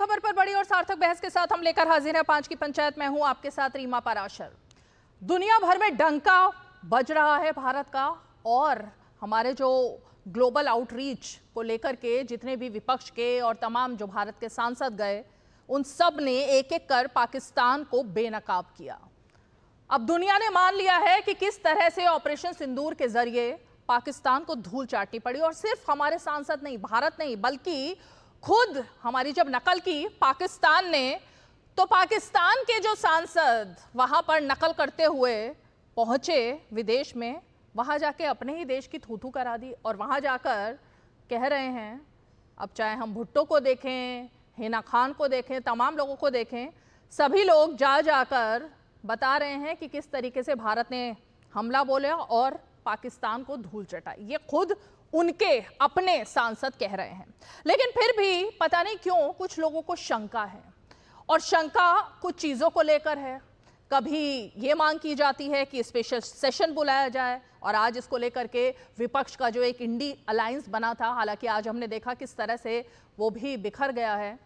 खबर पर बड़ी और सार्थक बहस के साथ हम लेकर हाजिर हैं 5 की पंचायत। मैं हूं आपके साथ रीमा पाराशर। दुनिया भर में डंका बज रहा है भारत का, और हमारे जो ग्लोबल आउटरीच को लेकर के जितने भी विपक्ष के और तमाम जो भारत के सांसद गए, उन सब ने एक एक कर पाकिस्तान को बेनकाब किया। अब दुनिया ने मान लिया है कि किस तरह से ऑपरेशन सिंदूर के जरिए पाकिस्तान को धूल चाटनी पड़ी। और सिर्फ हमारे सांसद नहीं, भारत नहीं, बल्कि खुद हमारी जब नकल की पाकिस्तान ने, तो पाकिस्तान के जो सांसद वहां पर नकल करते हुए पहुंचे विदेश में, वहां जाके अपने ही देश की थू थू करा दी। और वहां जाकर कह रहे हैं, अब चाहे हम भुट्टो को देखें, हिना खान को देखें, तमाम लोगों को देखें, सभी लोग जाकर बता रहे हैं कि किस तरीके से भारत ने हमला बोला और पाकिस्तान को धूल चटाई। ये खुद उनके अपने सांसद कह रहे हैं। लेकिन फिर भी पता नहीं क्यों कुछ लोगों को शंका है, और शंका कुछ चीज़ों को लेकर है। कभी ये मांग की जाती है कि स्पेशल सेशन बुलाया जाए, और आज इसको लेकर के विपक्ष का जो एक इंडी अलायंस बना था, हालांकि आज हमने देखा किस तरह से वो भी बिखर गया है।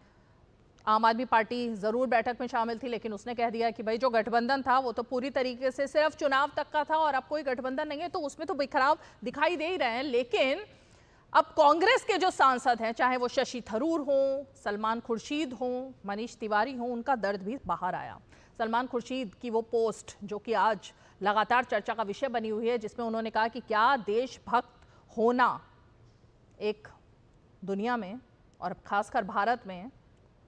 आम आदमी पार्टी ज़रूर बैठक में शामिल थी, लेकिन उसने कह दिया कि भाई जो गठबंधन था वो तो पूरी तरीके से सिर्फ चुनाव तक का था, और अब कोई गठबंधन नहीं है, तो उसमें तो बिखराव दिखाई दे ही रहे हैं। लेकिन अब कांग्रेस के जो सांसद हैं, चाहे वो शशि थरूर हों, सलमान खुर्शीद हों, मनीष तिवारी हों, उनका दर्द भी बाहर आया। सलमान खुर्शीद की वो पोस्ट जो कि आज लगातार चर्चा का विषय बनी हुई है, जिसमें उन्होंने कहा कि क्या देशभक्त होना एक दुनिया में और खासकर भारत में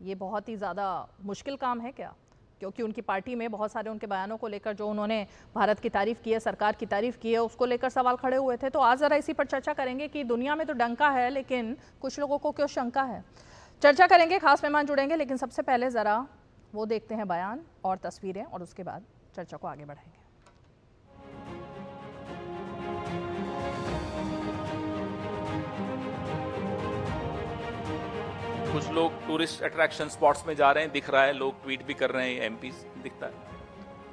ये बहुत ही ज़्यादा मुश्किल काम है क्या? क्योंकि उनकी पार्टी में बहुत सारे उनके बयानों को लेकर, जो उन्होंने भारत की तारीफ़ की है, सरकार की तारीफ़ की है, उसको लेकर सवाल खड़े हुए थे। तो आज ज़रा इसी पर चर्चा करेंगे कि दुनिया में तो डंका है, लेकिन कुछ लोगों को क्यों शंका है। चर्चा करेंगे, खास मेहमान जुड़ेंगे, लेकिन सबसे पहले ज़रा वो देखते हैं बयान और तस्वीरें, और उसके बाद चर्चा को आगे बढ़ाएंगे। कुछ लोग टूरिस्ट अट्रैक्शन स्पॉट्स में जा रहे हैं, दिख रहा है, लोग ट्वीट भी कर रहे हैं, एमपीज दिखता है।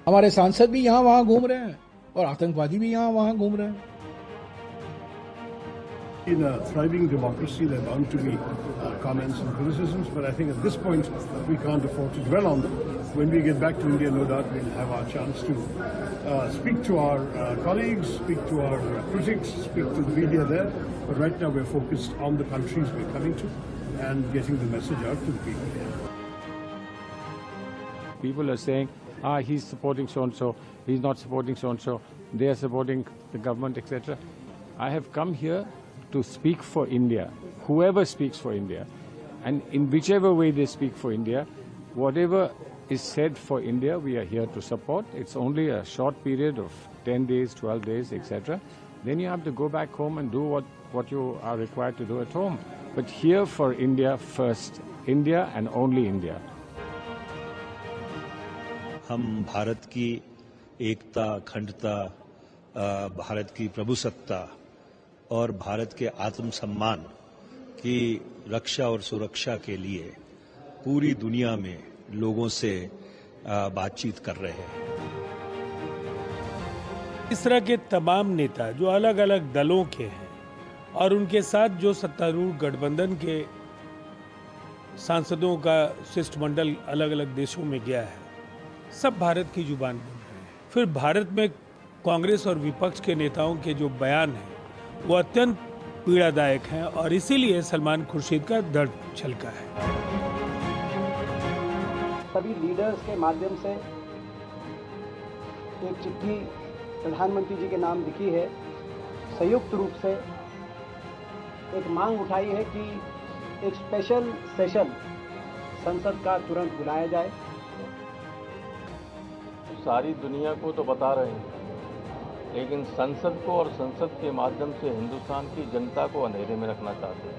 हमारे सांसद भी यहाँ वहाँ घूम रहे हैं और आतंकवादी भी यहाँ वहाँ घूम रहे हैं। In a thriving democracy, there are bound to be comments and criticisms, but I think at this point we can't afford to dwell on them. When we get back to India, no doubt we'll have our chance to speak to our colleagues, speak to our critics, speak to the media there. But right now we're focused on the countries we're coming to and getting the message out to the people. People are saying, he's supporting so-and-so, he's not supporting so-and-so, they are supporting the government, etc. I have come here to speak for India, whoever speaks for India. And in whichever way they speak for India, whatever is said for India, we are here to support. It's only a short period of 10 days, 12 days, etc. Then you have to go back home and do what you are required to do at home. But here for India first, India and only India. हम भारत की एकता, अखंडता, भारत की प्रभुसत्ता और भारत के आत्मसम्मान की रक्षा और सुरक्षा के लिए पूरी दुनिया में लोगों से बातचीत कर रहे हैं। इस तरह के तमाम नेता जो अलग अलग दलों के हैं और उनके साथ जो सत्तारूढ़ गठबंधन के सांसदों का शिष्टमंडल अलग अलग देशों में गया है, सब भारत की जुबान बोल रहे हैं। फिर भारत में कांग्रेस और विपक्ष के नेताओं के जो बयान हैं वो अत्यंत पीड़ादायक हैं, और इसीलिए सलमान खुर्शीद का दर्द छलका है। सभी लीडर्स के माध्यम से एक चिट्ठी प्रधानमंत्री जी के नाम लिखी है। संयुक्त रूप से एक मांग उठाई है कि एक स्पेशल सेशन संसद का तुरंत बुलाया जाए। सारी दुनिया को तो बता रहे हैं, लेकिन संसद को और संसद के माध्यम से हिंदुस्तान की जनता को अंधेरे में रखना चाहते हैं।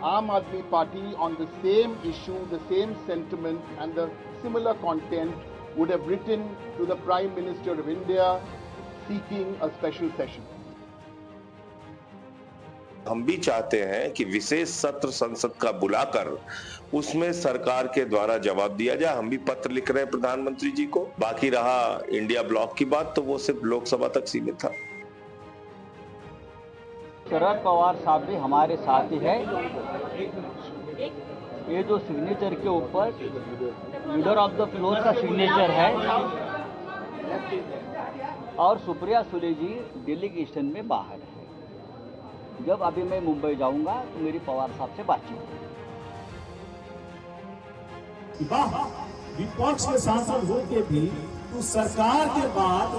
Aam Aadmi Party on the same issue, the same sentiment and the similar content would have written to the Prime Minister of India seeking a special session. हम भी चाहते हैं कि विशेष सत्र संसद का बुलाकर उसमें सरकार के द्वारा जवाब दिया जाए। हम भी पत्र लिख रहे हैं प्रधानमंत्री जी को। बाकी रहा इंडिया ब्लॉक की बात, तो वो सिर्फ लोकसभा तक सीमित था। शरद पवार साहब भी हमारे साथ ही है। ये जो सिग्नेचर के ऊपर लीडर ऑफ द फ्लोर का सिग्नेचर है और सुप्रिया सुले जी डेलीगेशन में बाहर है। जब अभी मैं मुंबई जाऊंगा तो मेरी पवार साहब से बातचीत विपक्ष के सांसद होके भी तू सरकार के बाद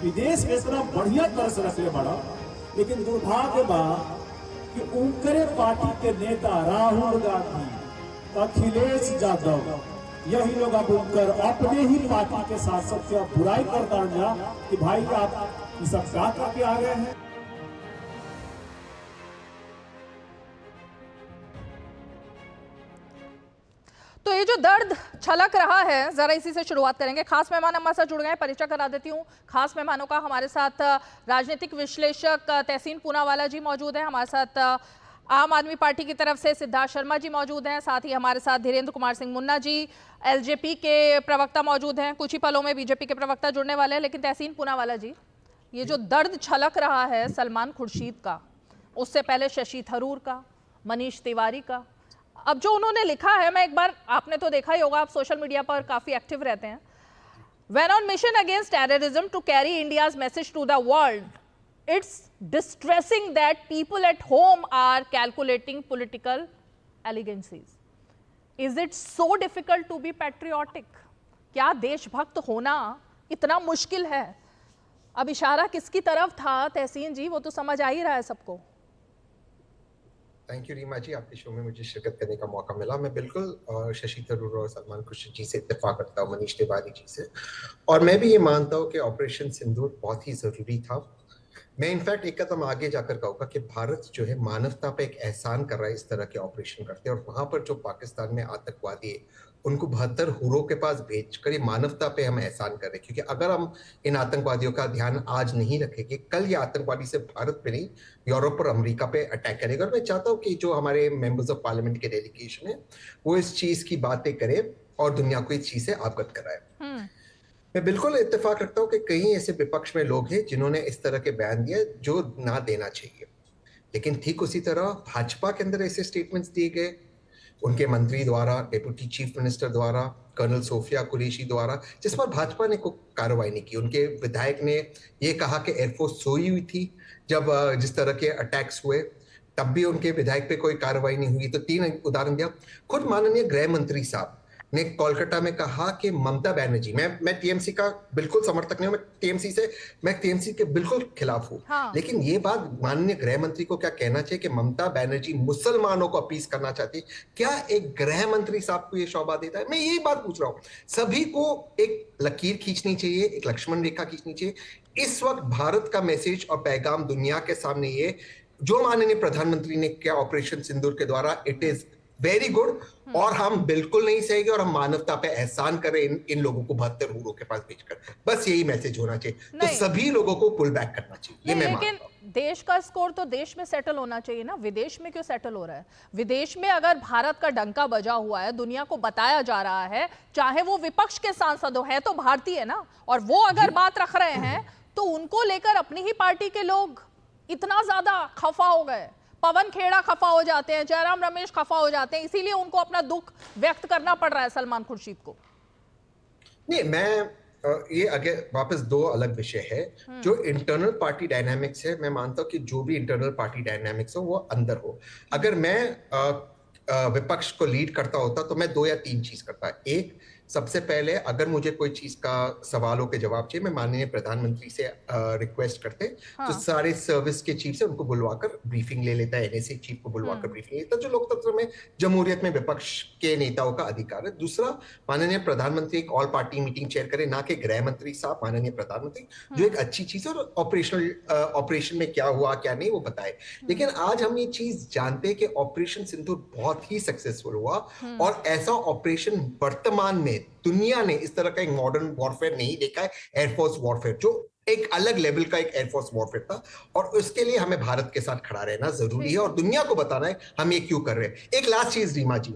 विदेश में इतना बढ़िया तरह से रखले बड़ा, लेकिन दुर्भाग्य बा कि उनकरे पार्टी के नेता राहुल गांधी, अखिलेश यादव, यही लोग अब उनकर अपने ही पार्टी के सांसद से बुराई कर डालना कि भाई आप ये सब क्या करके आ गए हैं। तो ये जो दर्द छलक रहा है, जरा इसी से शुरुआत करेंगे। खास मेहमान हमारे साथ जुड़ गए हैं, परिचय करा देती हूँ खास मेहमानों का। हमारे साथ राजनीतिक विश्लेषक तहसीन पूनावाला जी मौजूद हैं, हमारे साथ आम आदमी पार्टी की तरफ से सिद्धार्थ शर्मा जी मौजूद हैं, साथ ही हमारे साथ धीरेन्द्र कुमार सिंह मुन्ना जी एलजेपी के प्रवक्ता मौजूद हैं। कुछ ही पलों में बीजेपी के प्रवक्ता जुड़ने वाले हैं। लेकिन तहसीन पूनावाला जी, ये जो दर्द छलक रहा है सलमान खुर्शीद का, उससे पहले शशि थरूर का, मनीष तिवारी का, अब जो उन्होंने लिखा है, मैं एक बार, आपने तो देखा ही होगा, आप सोशल मीडिया पर काफी एक्टिव रहते हैं। When on mission against terrorism to carry India's message to the world, it's distressing that people at home are calculating political allegiances. Is it so difficult to be patriotic? क्या देशभक्त होना इतना मुश्किल है? अब इशारा किसकी तरफ था तहसीन जी, वो तो समझ आ ही रहा है सबको। थैंक यू रीमा जी, आपके शो में मुझे शिरकत करने का मौका मिला। मैं बिल्कुल शशि थरूर और सलमान खुर्शीद जी से इत्तेफाक रखता हूँ, मनीष तिवारी जी से, और मैं भी ये मानता हूँ कि ऑपरेशन सिंदूर बहुत ही ज़रूरी था। मैं इनफैक्ट एक कदम आगे जाकर कहूँगा कि भारत जो है मानवता पे एक एहसान कर रहा है इस तरह के ऑपरेशन करते हैं, और वहाँ पर जो पाकिस्तान में आतंकवादी है उनको 72 हुरों के पास भेजकर ये मानवता पे हम एहसान कर रहे हैं। क्योंकि अगर हम इन आतंकवादियों का ध्यान आज नहीं रखेंगे, कल ये आतंकवादी सिर्फ भारत पे नहीं, यूरोप और अमेरिका पे अटैक करेगा। और मैं चाहता हूँ कि जो हमारे मेंबर्स ऑफ पार्लियामेंट के डेलीगेशन है वो इस चीज की बातें करे और दुनिया को इस चीज से अवगत कराए। मैं बिल्कुल इत्तेफाक रखता हूँ कि कई ऐसे विपक्ष में लोग हैं जिन्होंने इस तरह के बयान दिए जो ना देना चाहिए, लेकिन ठीक उसी तरह भाजपा के अंदर ऐसे स्टेटमेंट्स दिए गए उनके मंत्री द्वारा, डेप्यूटी चीफ मिनिस्टर द्वारा, कर्नल सोफिया कुरैशी द्वारा, जिस पर भाजपा ने कोई कार्रवाई नहीं की। उनके विधायक ने ये कहा कि एयरफोर्स सोई हुई थी जब जिस तरह के अटैक्स हुए, तब भी उनके विधायक पे कोई कार्रवाई नहीं हुई। तो 3 उदाहरण दिया। खुद माननीय गृह मंत्री साहब ने कोलकाता में कहा कि ममता बनर्जी, मैं टीएमसी का बिल्कुल समर्थक नहीं हूं, मैं टीएमसी के बिल्कुल खिलाफ हूं, हाँ। लेकिन ये बात माननीय गृह मंत्री को क्या कहना चाहिए कि ममता बनर्जी मुसलमानों को अपील करना चाहती, क्या एक गृह मंत्री साहब को ये शोभा देता है? मैं यही बात पूछ रहा हूं। सभी को एक लकीर खींचनी चाहिए, एक लक्ष्मण रेखा खींचनी चाहिए। इस वक्त भारत का मैसेज और पैगाम दुनिया के सामने ये जो माननीय प्रधानमंत्री ने किया ऑपरेशन सिंदूर के द्वारा, इट इज वेरी गुड, और हम बिल्कुल नहीं सहेंगे और हम मानवता पे एहसान करें इन लोगों को 72 हुरों के पास भेजकर। बस यही मैसेज होना चाहिए। तो सभी लोगों को पुल बैक करना चाहिए, ये मैं मानता हूं। लेकिन देश का स्कोर तो देश में सेटल होना चाहिए ना, विदेश में क्यों सेटल हो रहा है? विदेश में अगर भारत का डंका बजा हुआ है, दुनिया को बताया जा रहा है, चाहे वो विपक्ष के सांसद है तो भारतीय है ना, और वो अगर बात रख रहे हैं तो उनको लेकर अपनी ही पार्टी के लोग इतना ज्यादा खफा हो गए। पवन खेड़ा खफा हो जाते हैं, जयराम रमेश खफा हो जाते हैं, इसीलिए उनको अपना दुख व्यक्त करना पड़ रहा है सलमान खुर्शीद को। नहीं, मैं ये आगे वापस 2 अलग विषय है। जो इंटरनल पार्टी डायनामिक्स है, मैं मानता हूं कि जो भी इंटरनल पार्टी डायनामिक्स हो वो अंदर हो। अगर मैं विपक्ष को लीड करता होता तो मैं 2 या 3 चीज करता। एक, सबसे पहले अगर मुझे कोई चीज का सवालों के जवाब चाहिए, मैं माननीय प्रधानमंत्री से रिक्वेस्ट करते, हाँ। तो सारे सर्विस के चीफ से उनको बुलवाकर ब्रीफिंग ले लेता है, एनएसए चीफ को बुलवाकर ब्रीफिंग लेता, जो लोकतंत्र में, जमहूरियत में विपक्ष के नेताओं का अधिकार है। दूसरा, माननीय प्रधानमंत्री एक ऑल पार्टी मीटिंग चेयर करे, ना कि गृह मंत्री साहब, माननीय प्रधानमंत्री, जो एक अच्छी चीज है, और ऑपरेशन में क्या हुआ क्या नहीं वो बताए। लेकिन आज हम ये चीज जानते हैं कि ऑपरेशन सिंदूर बहुत ही सक्सेसफुल हुआ, और ऐसा ऑपरेशन वर्तमान में दुनिया ने इस तरह का एक मॉडर्न वॉरफेयर नहीं देखा है। एयरफोर्स वॉरफेयर जो एक अलग लेवल का एक एयरफोर्स वॉरफेयर था, और उसके लिए हमें भारत के साथ खड़ा रहना जरूरी है और दुनिया को बताना है हम ये क्यों कर रहे हैं। एक लास्ट चीज रीमा जी,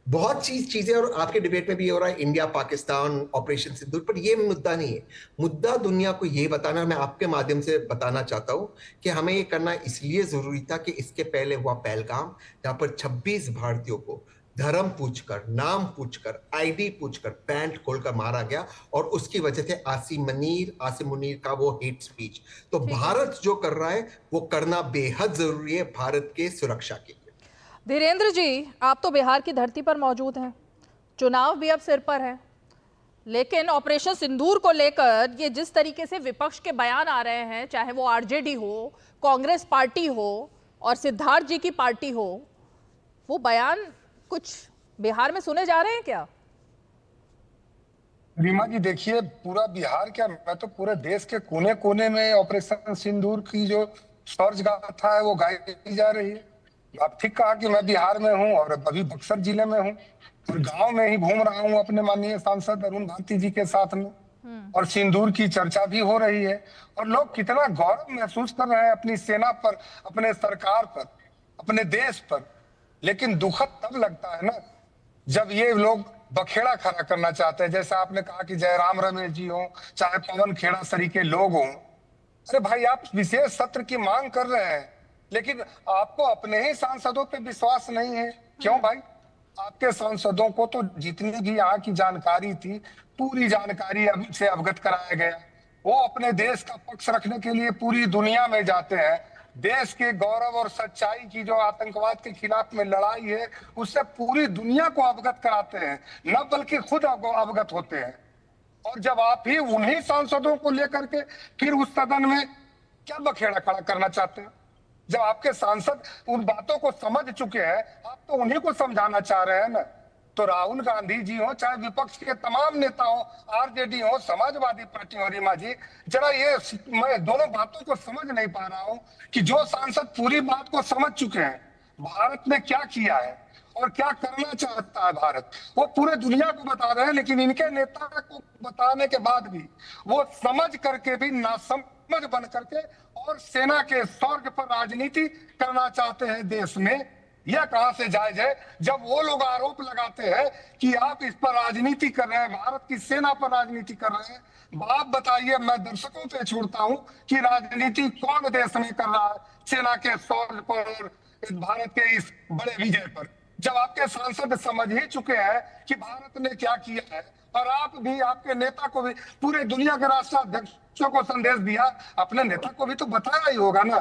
बहुत चीजें, और आपके डिबेट में भी हो रहा है इंडिया पाकिस्तान ऑपरेशन सिंदूर, पर ये मुद्दा नहीं है। मुद्दा दुनिया को ये बताना, मैं आपके माध्यम से बताना चाहता हूं कि हमें ये करना इसलिए जरूरी था कि इसके पहले हुआ पहलगाम, जहां पर 26 भारतीयों को धर्म पूछकर, नाम पूछकर, आईडी पूछकर पैंट खोलकर मारा गया, और उसकी वजह से आसिम मुनीर का वो हेट स्पीच। तो भारत जो कर रहा है वो करना बेहद जरूरी है भारत के सुरक्षा के लिए। धीरेन्द्र जी, आप तो बिहार की धरती पर मौजूद हैं, चुनाव भी अब सिर पर है, लेकिन ऑपरेशन सिंदूर को लेकर ये जिस तरीके से विपक्ष के बयान आ रहे हैं, चाहे वो आरजेडी हो, कांग्रेस पार्टी हो और सिद्धार्थ जी की पार्टी हो, वो बयान कुछ बिहार में सुने जा रहे हैं क्या? रीमा जी देखिए, पूरा बिहार क्या, मैं तो पूरे देश के कोने कोने में ऑपरेशन सिंदूर की जो शौर्य गाथा है वो गाई जा रही है। आप ठीक कहा कि मैं बिहार में हूं और अभी बक्सर जिले में हूं और गांव में ही घूम रहा हूं अपने माननीय सांसद अरुण भारती जी के साथ में, और सिंदूर की चर्चा भी हो रही है और लोग कितना गौरव महसूस कर रहे हैं अपनी सेना पर, अपने सरकार पर, अपने देश पर। लेकिन दुखद तब लगता है ना जब ये लोग बखेड़ा खड़ा करना चाहते हैं, जैसे आपने कहा कि जयराम रमेश जी हो, चाहे पवन खेड़ा सरी के लोग हों। अरे भाई, आप विशेष सत्र की मांग कर रहे हैं लेकिन आपको अपने ही सांसदों पे विश्वास नहीं है। क्यों भाई? आपके सांसदों को तो जितनी भी यहाँ की जानकारी थी, पूरी जानकारी अभी से अवगत कराया गया। वो अपने देश का पक्ष रखने के लिए पूरी दुनिया में जाते हैं। देश के गौरव और सच्चाई की जो आतंकवाद के खिलाफ में लड़ाई है, उससे पूरी दुनिया को अवगत कराते हैं, न बल्कि खुद अवगत होते हैं। और जब आप ही उन्हीं सांसदों को लेकर के फिर उस सदन में क्या बखेड़ा खड़ा करना चाहते हैं? जब आपके सांसद उन बातों को समझ चुके हैं, आप तो उन्हीं को समझाना चाह रहे हैं ना। तो राहुल गांधी जी हो, चाहे विपक्ष के तमाम नेता हो, आरजेडी हो, समाजवादी पार्टी हो, रीमा जी, जरा ये मैं दोनों बातों को समझ नहीं पा रहा हूं कि जो सांसद पूरी बात को समझ चुके हैं, भारत ने क्या किया है और क्या करना चाहता है भारत, वो पूरे दुनिया को बता रहे हैं, लेकिन इनके नेता को बताने के बाद भी वो समझ करके भी नासमझ बन करके और सेना के शौर्य पर राजनीति करना चाहते हैं देश में। यह कहां से जायज है जब वो लोग आरोप लगाते हैं कि आप इस पर राजनीति कर रहे हैं, भारत की सेना पर राजनीति कर रहे हैं। आप बताइए, मैं दर्शकों पे छोड़ता हूं कि राजनीति कौन देश में कर रहा है सेना के शौर्य पर और भारत के इस बड़े विजय पर, जब आपके सांसद समझ ही चुके हैं कि भारत ने क्या किया है। और आप भी, आपके नेता को भी, पूरे दुनिया के राष्ट्राध्यक्षों को संदेश दिया, अपने नेता को भी तो बताया ही होगा ना।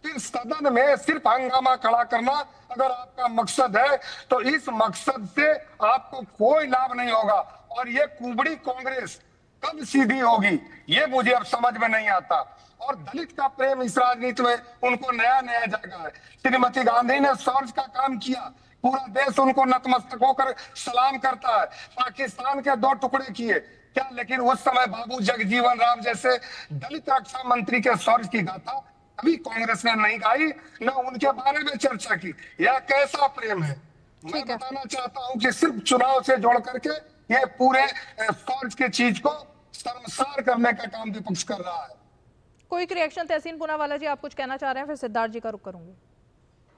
फिर सदन में सिर्फ हंगामा खड़ा करना अगर आपका मकसद है तो इस मकसद से आपको कोई लाभ नहीं होगा। और ये कुबड़ी कांग्रेस कब सीधी होगी ये मुझे अब समझ में नहीं आता। और दलित का प्रेम इस राजनीति में उनको नया नया जगह है। श्रीमती गांधी ने शौर्य का काम किया, पूरा देश उनको नतमस्तक होकर सलाम करता है। पाकिस्तान के 2 टुकड़े किए क्या, लेकिन उस समय बाबू जगजीवन राम जैसे दलित रक्षा मंत्री के शौर्य की गाथा अभी कांग्रेस ने नहीं गाई, न उनके बारे में चर्चा की। यह कैसा प्रेम है? मैं बताना चाहता हूं कि सिर्फ चुनाव से जोड़ करके ये पूरे शौर्य की चीज को शर्मसार करने का काम विपक्ष कर रहा है। कोई रिएक्शन तहसीन पूनावाला जी, आप कुछ कहना चाह रहे हैं? फिर सिद्धार्थ जी का रुख करूंगी।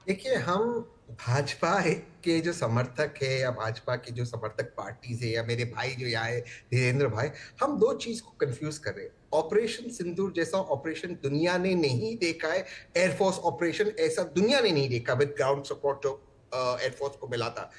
देखिए, हम भाजपा के जो समर्थक है या भाजपा की जो समर्थक पार्टी है या मेरे भाई जो यहाँ है धीरेन्द्र भाई, हम 2 चीज को कंफ्यूज कर रहे हैं। ऑपरेशन सिंदूर जैसा ऑपरेशन दुनिया ने नहीं देखा है। एयरफोर्स ऑपरेशन ऐसा दुनिया ने नहीं देखा विद ग्राउंड सपोर्ट जो एयरफोर्स को मिला था,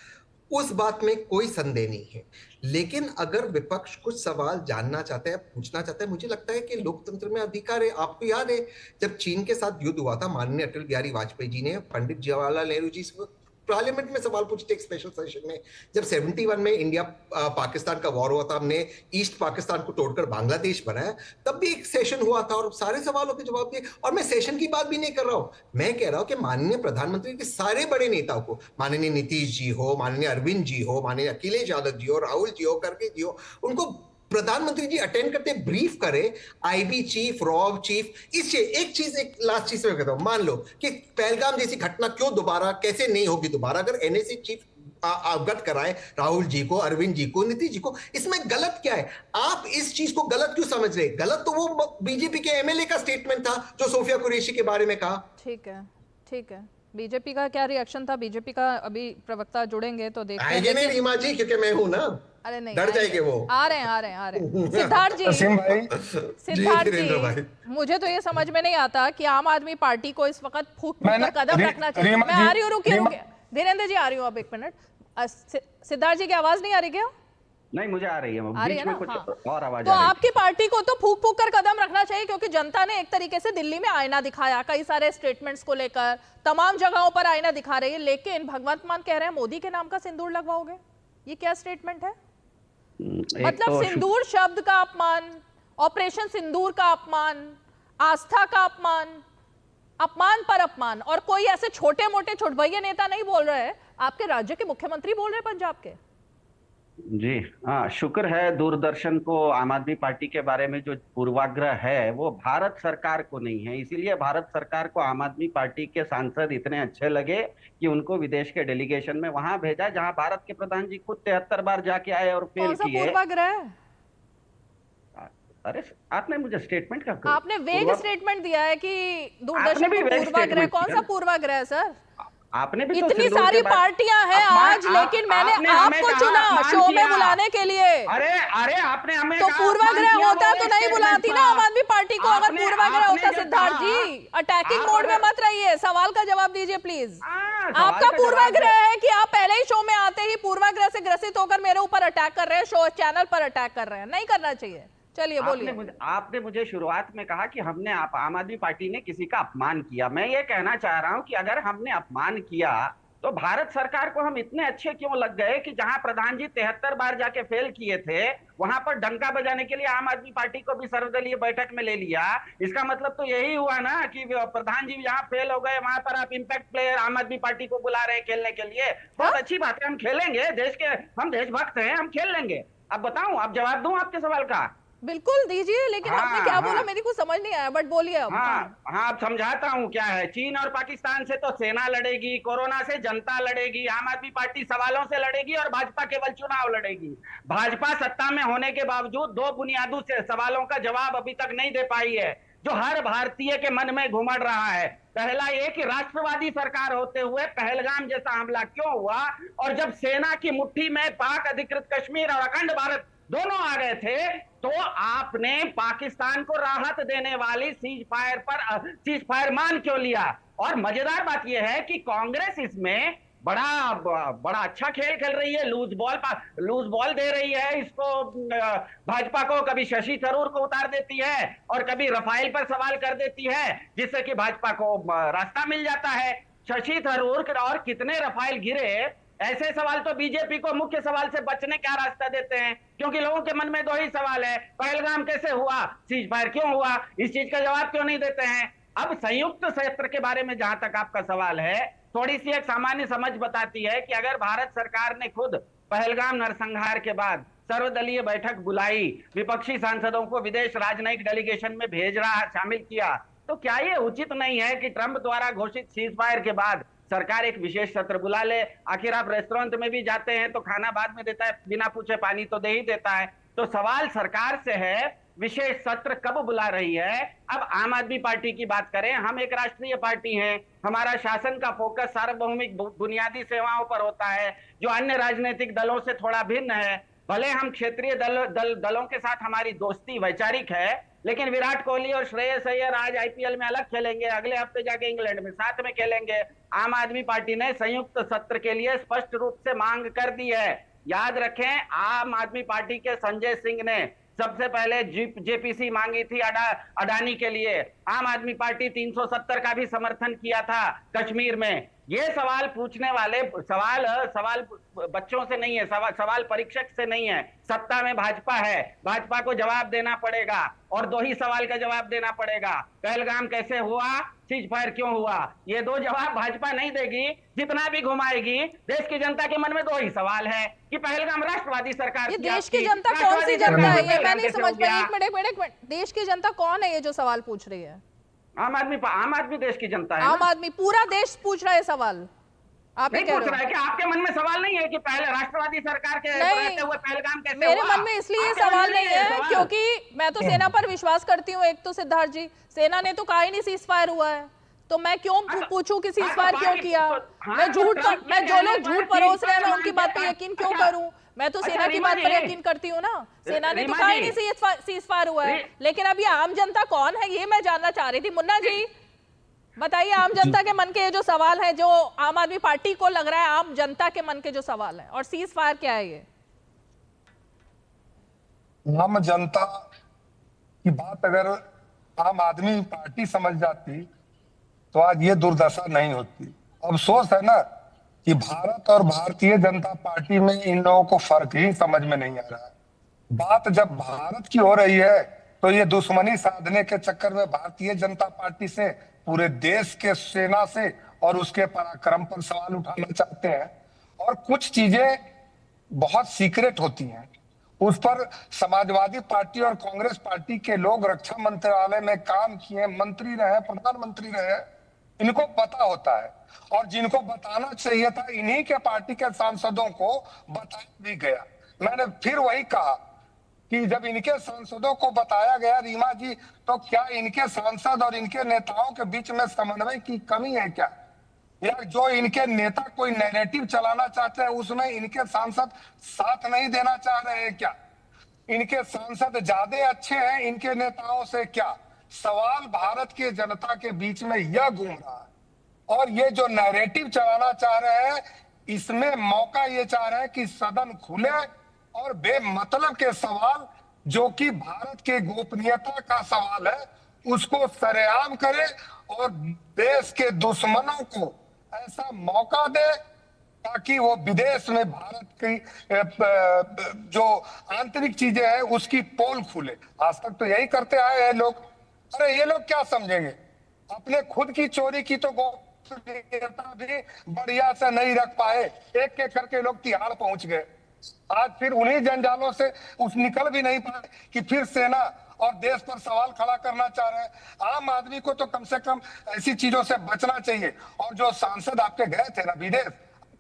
उस बात में कोई संदेह नहीं है। लेकिन अगर विपक्ष कुछ सवाल जानना चाहता है, पूछना चाहता है, मुझे लगता है कि लोकतंत्र में अधिकार है। आपको याद है जब चीन के साथ युद्ध हुआ था, माननीय अटल बिहारी वाजपेयी जी ने पंडित जवाहरलाल नेहरू जी से पार्लियामेंट में सवाल पूछते एक स्पेशल सेशन में। जब 71 में इंडिया पाकिस्तान का वॉर हुआ था, हमने ईस्ट पाकिस्तान को तोड़कर बांग्लादेश बनाया, तब भी एक सेशन हुआ था और सारे सवालों के जवाब दिए। और मैं सेशन की बात भी नहीं कर रहा हूं, मैं कह रहा हूं कि माननीय प्रधानमंत्री के सारे बड़े नेताओं को, माननीय नीतीश जी हो, माननीय अरविंद जी हो, माननीय अखिलेश यादव जी हो, राहुल जी हो, खड़गे जी हो, उनको प्रधानमंत्री जी अटेंड करते ब्रीफ करे, आईबी चीफ, रॉब चीफ। इससे एक लास्ट चीज में कहता हूं, मान लो कि पहलगाम जैसी घटना क्यों दोबारा, कैसे नहीं होगी दोबारा, अगर एनएसए चीफ अवगत कराए राहुल जी को, अरविंद जी को, नीतीश जी को, इसमें गलत क्या है? आप इस चीज को गलत क्यों समझ रहे? गलत तो वो बीजेपी के एमएलए का स्टेटमेंट था जो सोफिया कुरैशी के बारे में कहा। ठीक है, ठीक है, बीजेपी का क्या रिएक्शन था? बीजेपी का अभी प्रवक्ता जुड़ेंगे तो देखते हैं। आएंगे नहीं रीमा जी, क्योंकि मैं हूं ना। अरे नहीं, डर जाएंगे वो। आ रहे हैं। सिद्धार्थ जी, सिद्धार्थ जी, मुझे तो ये समझ में नहीं आता कि आम आदमी पार्टी को इस वक्त फूक कर कदम रखना चाहिए। मैं आ रही हूँ, रुकिए धीरेन्द्र जी, आ रही हूँ अब 1 मिनट। सिद्धार्थ जी की आवाज नहीं आ रही क्या? नहीं, मुझे आ रही है, बीच में कुछ और आवाज तो आपकी पार्टी को तो फूक फूक कर कदम रखना चाहिए, क्योंकि जनता ने एक तरीके से दिल्ली में आईना दिखाया, कई सारे स्टेटमेंट्स को लेकर तमाम जगहों पर आईना दिखा रही है। लेकिन भगवंत मान कह रहे हैं मोदी के नाम का सिंदूर लगवाओगे, ये क्या स्टेटमेंट है? मतलब तो सिंदूर शब्द का अपमान, ऑपरेशन सिंदूर का अपमान, आस्था का अपमान, अपमान पर अपमान। और कोई ऐसे छोटे मोटे छुटभैया नेता नहीं बोल रहे हैं, आपके राज्य के मुख्यमंत्री बोल रहे हैं, पंजाब के। जी हाँ, शुक्र है दूरदर्शन को आम आदमी पार्टी के बारे में जो पूर्वाग्रह है वो भारत सरकार को नहीं है। इसीलिए भारत सरकार को आम आदमी पार्टी के सांसद इतने अच्छे लगे कि उनको विदेश के डेलीगेशन में वहां भेजा, जहां भारत के प्रधान जी खुद 73 बार जाके आए और फेल किए। पूर्वाग्रह? अरे आपने मुझे स्टेटमेंट का, आपने वेग स्टेटमेंट दिया है कि दूरदर्शन को पूर्वाग्रह। कौन सा पूर्वाग्रह है सर? आपने भी इतनी सारी पार्टियां हैं आज, लेकिन मैंने आपको चुना शो में बुलाने के लिए। अरे आपने हमें तो पूर्वाग्रह होता तो नहीं बुलाती ना आम आदमी पार्टी को। अगर पूर्वाग्रह होता, सिद्धार्थ जी अटैकिंग मोड में मत रहिए, सवाल का जवाब दीजिए प्लीज। आपका पूर्वाग्रह है कि आप पहले ही शो में आते ही पूर्वाग्रह से ग्रसित होकर मेरे ऊपर अटैक कर रहे हैं, शो चैनल पर अटैक कर रहे हैं। नहीं करना चाहिए। चलिए बोलिए। आपने मुझे शुरुआत में कहा कि हमने आम आदमी पार्टी ने किसी का अपमान किया। मैं ये कहना चाह रहा हूं कि अगर हमने अपमान किया तो भारत सरकार को हम इतने अच्छे क्यों लग गए कि जहां प्रधान जी 73 बार जाके फेल किए थे, वहां पर डंका बजाने के लिए आम आदमी पार्टी को भी सर्वदलीय बैठक में ले लिया। इसका मतलब तो यही हुआ ना कि प्रधान जी जहां फेल हो गए वहां पर आप इंपैक्ट प्लेयर आम आदमी पार्टी को बुला रहे हैं खेलने के लिए। बहुत अच्छी बात है, हम खेलेंगे, हम देशभक्त हैं, हम खेल लेंगे। अब बताऊं, आप जवाब दूं आपके सवाल का? बिल्कुल दीजिए, लेकिन आपने क्या बोला मेरे को समझ नहीं आया, बट बोलिए अब। हाँ, समझाता हूँ क्या है। चीन और पाकिस्तान से तो सेना लड़ेगी, कोरोना से जनता लड़ेगी, आम आदमी पार्टी सवालों से लड़ेगी और भाजपा केवल चुनाव लड़ेगी। भाजपा सत्ता में होने के बावजूद 2 बुनियादी सवालों का जवाब अभी तक नहीं दे पाई है, जो हर भारतीय के मन में घुमड़ रहा है। पहला ये कि राष्ट्रवादी सरकार होते हुए पहलगाम जैसा हमला क्यों हुआ, और जब सेना की मुट्ठी में पाक अधिकृत कश्मीर और अखंड भारत दोनों आ गए थे, तो आपने पाकिस्तान को राहत देने वाली सीज फायर मान क्यों लिया? और मजेदार बात यह है कि कांग्रेस इसमें बड़ा अच्छा खेल रही है, लूज बॉल दे रही है इसको, भाजपा को। कभी शशि थरूर को उतार देती है और कभी रफाइल पर सवाल कर देती है, जिससे कि भाजपा को रास्ता मिल जाता है। शशि थरूर और कितने रफाइल गिरे, ऐसे सवाल तो बीजेपी को मुख्य सवाल से बचने का रास्ता देते हैं, क्योंकि लोगों के मन में 2 ही सवाल है, पहलगाम कैसे हुआ, सीज फायर क्यों हुआ, इस चीज का जवाब क्यों नहीं देते हैं। अब संयुक्त सत्र के बारे में जहां तक आपका सवाल है, थोड़ी सी एक सामान्य समझ बताती है कि अगर भारत सरकार ने खुद पहलगाम नरसंहार के बाद सर्वदलीय बैठक बुलाई, विपक्षी सांसदों को विदेश राजनयिक डेलीगेशन में भेज रहा, शामिल किया, तो क्या ये उचित नहीं है कि ट्रंप द्वारा घोषित सीज फायर के बाद सरकार एक विशेष सत्र बुला ले? आखिर आप रेस्टोरेंट में भी जाते हैं तो खाना बाद में देता है, बिना पूछे पानी तो दे ही देता है। तो सवाल सरकार से है, विशेष सत्र कब बुला रही है? अब आम आदमी पार्टी की बात करें, हम एक राष्ट्रीय पार्टी हैं, हमारा शासन का फोकस सार्वभौमिक बुनियादी सेवाओं पर होता है, जो अन्य राजनीतिक दलों से थोड़ा भिन्न है। भले हम क्षेत्रीय दलों के साथ हमारी दोस्ती वैचारिक है, लेकिन विराट कोहली और श्रेयस अय्यर आज आईपीएल में अलग खेलेंगे, अगले हफ्ते जाके इंग्लैंड में साथ में खेलेंगे। आम आदमी पार्टी ने संयुक्त सत्र के लिए स्पष्ट रूप से मांग कर दी है। याद रखें, आम आदमी पार्टी के संजय सिंह ने सबसे पहले जेपीसी मांगी थी अडानी के लिए। आम आदमी पार्टी 370 का भी समर्थन किया था कश्मीर में। ये सवाल पूछने वाले सवाल बच्चों से नहीं है, सवाल परीक्षक से नहीं है। सत्ता में भाजपा है, भाजपा को जवाब देना पड़ेगा और 2 ही सवाल का जवाब देना पड़ेगा, पहलगाम कैसे हुआ, सीज फायर क्यों हुआ। ये 2 जवाब भाजपा नहीं देगी, जितना भी घुमाएगी। देश की जनता के मन में 2 ही सवाल है कि पहलगाम राष्ट्रवादी सरकार, ये देश की जनता कौन सी जनता है, ये मैं नहीं समझ पाई। एक मिनट, देश की जनता कौन है ये जो सवाल पूछ रही है? आम आदमी देश की जनता है। आम आदमी पूरा देश पूछ रहा है सवाल, आप नहीं पूछ रहा है कि आपके मन में सवाल नहीं है कि पहले राष्ट्रवादी सरकार के रहते हुए पहलगाम कैसे मेरे मन में इसलिए सवाल नहीं है क्योंकि मैं तो सेना पर विश्वास करती हूँ। एक तो सिद्धार्थ जी, सेना ने तो कहा ही नहीं सीज फायर हुआ है, तो मैं क्यों पूछूं कि सीज़फायर क्यों किया? मैं जो लोग झूठ परोस रहे हैं मैं उनकी बात पे यकीन क्यों करूं? मैं तो सेना की बात पर यकीन करती हूँ ना। सेना ने तो कहा ही नहीं सीज़फायर हुआ है, लेकिन अब ये आम जनता कौन है ये मैं जानना चाह रही थी। मुन्ना जी बताइए, आम जनता के मन के ये जो सवाल है, जो आम आदमी पार्टी को लग रहा है आम जनता के मन के जो सवाल है, और सीज़फायर क्या है ये? आम जनता की बात अगर आम आदमी पार्टी समझ जाती तो आज ये दुर्दशा नहीं होती। अफसोस है ना कि भारत और भारतीय जनता पार्टी में इन लोगों को फर्क ही समझ में नहीं आ रहा है। बात जब भारत की हो रही है तो ये दुश्मनी साधने के चक्कर में भारतीय जनता पार्टी से, पूरे देश के सेना से और उसके पराक्रम पर सवाल उठाना चाहते हैं। और कुछ चीजें बहुत सीक्रेट होती हैं, उस पर समाजवादी पार्टी और कांग्रेस पार्टी के लोग रक्षा मंत्रालय में काम किए, मंत्री रहे, प्रधानमंत्री रहे, इनको पता होता है। और जिनको बताना चाहिए था इन्हीं के पार्टी के सांसदों को बताया भी गया। मैंने फिर वही कहा कि जब इनके सांसदों को बताया गया, रीमा जी, तो क्या इनके सांसद और इनके नेताओं के बीच में समन्वय की कमी है क्या? या जो इनके नेता कोई नैरेटिव चलाना चाहते हैं उसमें इनके सांसद साथ नहीं देना चाह रहे हैं क्या? इनके सांसद ज्यादा अच्छे हैं इनके नेताओं से क्या? सवाल भारत के जनता के बीच में यह घूम रहा है। और ये जो नैरेटिव चलाना चाह रहे हैं, इसमें मौका ये चाह रहे हैं कि सदन खुले और बेमतलब के सवाल, जो कि भारत के गोपनीयता का सवाल है, उसको सरेआम करे और देश के दुश्मनों को ऐसा मौका दे ताकि वो विदेश में भारत की जो आंतरिक चीजें हैं उसकी पोल खुले। आज तक तो यही करते आए हैं लोग। अरे ये लोग क्या समझेंगे? अपने खुद की चोरी की तो गोपनीयता भी बढ़िया से नहीं रख पाए, एक एक करके लोग तिहाड़ पहुंच गए। आज फिर उन्हीं जंजालों से निकल भी नहीं पाए कि फिर सेना और देश पर सवाल खड़ा करना चाह रहे हैं। आम आदमी को तो कम से कम ऐसी चीजों से बचना चाहिए। और जो सांसद आपके गए थे ना विदेश,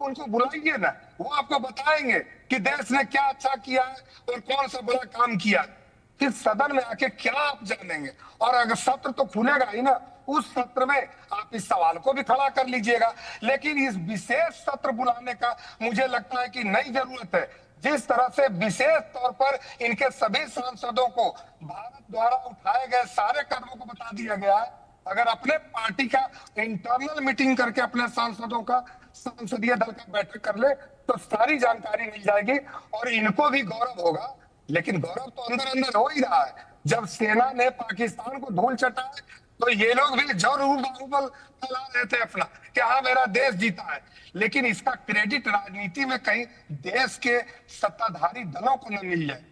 उनको बुलाइए ना, वो आपको बताएंगे कि देश ने क्या अच्छा किया है और कौन सा बड़ा काम किया है। फिर सदन में आके क्या आप जानेंगे? और अगर सत्र तो खुलेगा ही ना, उस सत्र में आप इस सवाल को भी खड़ा कर लीजिएगा। लेकिन इस विशेष सत्र बुलाने का मुझे लगता है कि नई जरूरत है। जिस तरह से विशेष तौर पर इनके सभी सांसदों को भारत द्वारा उठाए गए सारे कदमों को बता दिया गया है, अगर अपने पार्टी का इंटरनल मीटिंग करके अपने सांसदों का संसदीय दल का बैठक कर ले तो सारी जानकारी मिल जाएगी और इनको भी गौरव होगा। लेकिन गौरव तो अंदर अंदर हो ही रहा है। जब सेना ने पाकिस्तान को धूल चटाए तो ये लोग भी जरूर बाहुबल फैला रहे थे अपना कि हाँ मेरा देश जीता है। लेकिन इसका क्रेडिट राजनीति में कहीं देश के सत्ताधारी दलों को न मिल जाए।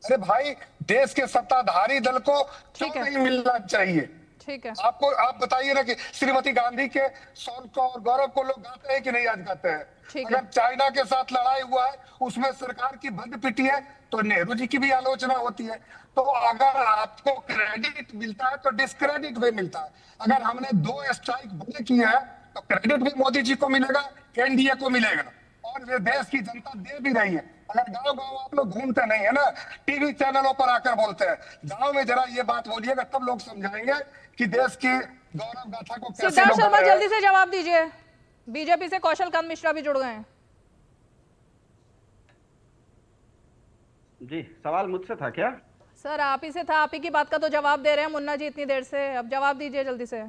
अरे भाई, देश के सत्ताधारी दल को क्यों नहीं मिलना चाहिए? ठीक है, आपको आप बताइए ना कि श्रीमती गांधी के शौर्य को और गौरव को लोग गाते हैं कि नहीं आज गाते हैं? अगर चाइना के साथ लड़ाई हुआ है उसमें सरकार की बंद पिटी है तो नेहरू जी की भी आलोचना होती है। तो अगर आपको क्रेडिट मिलता है तो डिस्क्रेडिट भी मिलता है। अगर हमने 2 स्ट्राइक बड़े किए हैं तो क्रेडिट भी मोदी जी को मिलेगा, एनडीए को मिलेगा और ये देश की जनता दे भी रही है। अगर गांव गांव आप लोग घूमते नहीं है ना, टीवी चैनलों पर आकर बोलते हैं, गांव में जरा ये बात बोलिएगा तब लोग समझाएंगे कि देश की गौरव गाथा को कैसे। सिद्धार्थ शर्मा जल्दी से जवाब दीजिए। बीजेपी से कौशल कांत मिश्रा भी जुड़ गए हैं। जी, सवाल मुझसे था क्या? सर आप ही से था, आप ही की बात का तो जवाब दे रहे हैं मुन्ना जी इतनी देर से, अब जवाब दीजिए जल्दी से।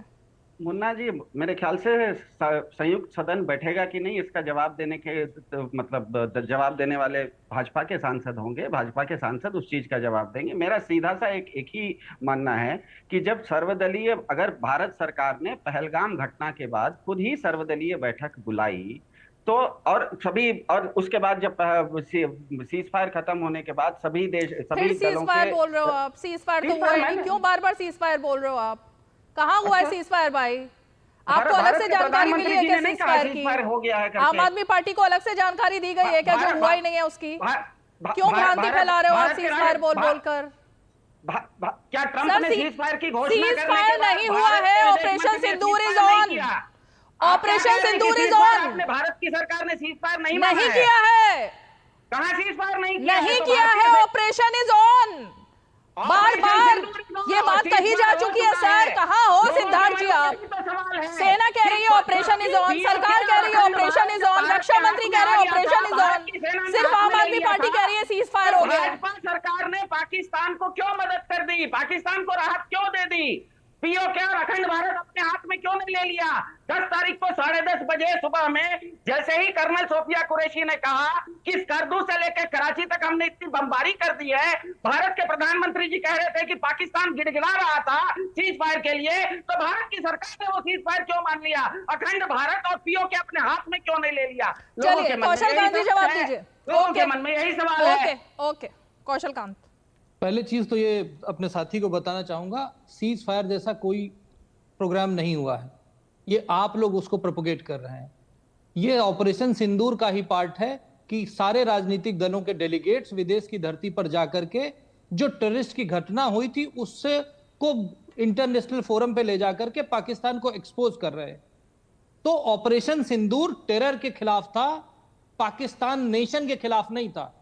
मुन्ना जी, मेरे ख्याल से संयुक्त सदन बैठेगा कि नहीं इसका जवाब देने के मतलब जवाब देने वाले भाजपा के सांसद होंगे। भाजपा के सांसद उस चीज का जवाब देंगे। मेरा सीधा सा एक ही मानना है कि जब सर्वदलीय, अगर भारत सरकार ने पहलगाम घटना के बाद खुद ही सर्वदलीय बैठक बुलाई तो, और सभी, और उसके बाद जब सीज फायर खत्म होने के बाद सभी देश, सभी दलों के, बोल रहे हो आप, सीज फायर तो हुआ ही नहीं, क्यों बार बार सीज फायर बोल रहे हो आप? कहाँ हुआ है सीज फायर भाई? आपको अलग से जानकारी मिली है क्या सीज फायर की? हो गया है? आम आदमी पार्टी को अलग से जानकारी दी गई है क्या जो हुआ ही नहीं है उसकी? क्यों भ्रांति फैला रहे हो आप सीज फायर बोल बोलकर? क्या ट्रंप ने सीज फायर की घोषणा सीज फायर नहीं हुआ है, operation Sindoor is on. Operation Sindoor is on. Bharat की सरकार ने सीज फायर नहीं किया है। कहाँ सीज फायर नहीं किया है? Operation is on. बार बार ये बात कही जा चुकी है सर। कहाँ हो सिद्धार्थ जी आप? सवाल है। सेना कह रही है ऑपरेशन इज ऑन, सरकार कह रही है ऑपरेशन इज ऑन, रक्षा मंत्री कह रहे हैं ऑपरेशन इज ऑन, सिर्फ आम आदमी पार्टी कह रही है सीज फायर हो गया। भाजपा सरकार ने पाकिस्तान को क्यों मदद कर दी, पाकिस्तान को राहत क्यों दे दी? पीओके और अखंड भारत अपने हाथ में क्यों नहीं ले लिया? 10 तारीख को 10:30 बजे सुबह में जैसे ही कर्नल सोफिया कुरैशी ने कहा कि स्कर्दू से लेकर कराची तक हमने इतनी बमबारी कर दी है, भारत के प्रधानमंत्री जी कह रहे थे कि पाकिस्तान गिड़गिड़ा रहा था सीज फायर के लिए, तो भारत की सरकार ने वो सीज फायर क्यों मान लिया? अखंड भारत और पीओके अपने हाथ में क्यों नहीं ले लिया? चलिए कौशल कांत जी जवाब दीजिए। लोगों के मन में यही सवाल है। ओके कौशल कांत। पहले चीज तो ये अपने साथी को बताना चाहूंगा, सीज फायर जैसा कोई प्रोग्राम नहीं हुआ है, ये आप लोग उसको प्रोपोगेट कर रहे हैं। ये ऑपरेशन सिंदूर का ही पार्ट है कि सारे राजनीतिक दलों के डेलीगेट्स विदेश की धरती पर जाकर के जो टेररिस्ट की घटना हुई थी उससे को इंटरनेशनल फोरम पे ले जाकर के पाकिस्तान को एक्सपोज कर रहे हैं। तो ऑपरेशन सिंदूर टेरर के खिलाफ था, पाकिस्तान नेशन के खिलाफ नहीं था।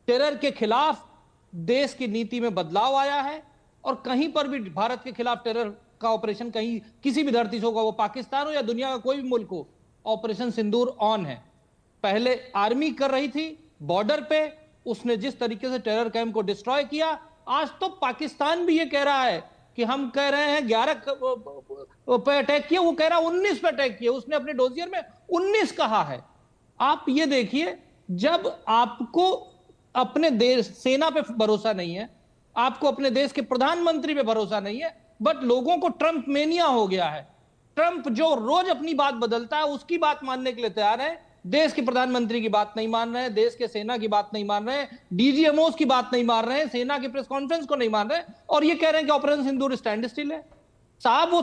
टेरर के खिलाफ देश की नीति में बदलाव आया है और कहीं पर भी भारत के खिलाफ टेरर का ऑपरेशन कहीं किसी भी धरती से होगा, वो पाकिस्तान हो या दुनिया का कोई भी मुल्क हो, ऑपरेशन सिंदूर ऑन है। पहले आर्मी कर रही थी बॉर्डर पे, उसने जिस तरीके से टेरर कैंप को डिस्ट्रॉय किया, आज तो पाकिस्तान भी ये कह रहा है कि हम कह रहे हैं 11 पे अटैक किया, वो कह रहा है 19 पे अटैक किया, उसने अपने डोजियर में 19 कहा है। आप ये देखिए, जब आपको अपने देश सेना पे भरोसा नहीं है, आपको अपने देश के प्रधानमंत्री पे भरोसा नहीं है, बट लोगों को ट्रंप मेनिया हो गया है। ट्रंप जो रोज अपनी बात बदलता है उसकी बात मानने के लिए तैयार है, देश के प्रधानमंत्री की बात नहीं मान रहे हैं, देश के सेना की बात नहीं मान रहे हैं, डीजीएमओस की बात नहीं मान रहे हैं, सेना की प्रेस कॉन्फ्रेंस को नहीं मान रहे हैं, और ये कह रहे हैं कि ऑपरेशन सिंदूर स्टैंड स्टिल है। साहब वो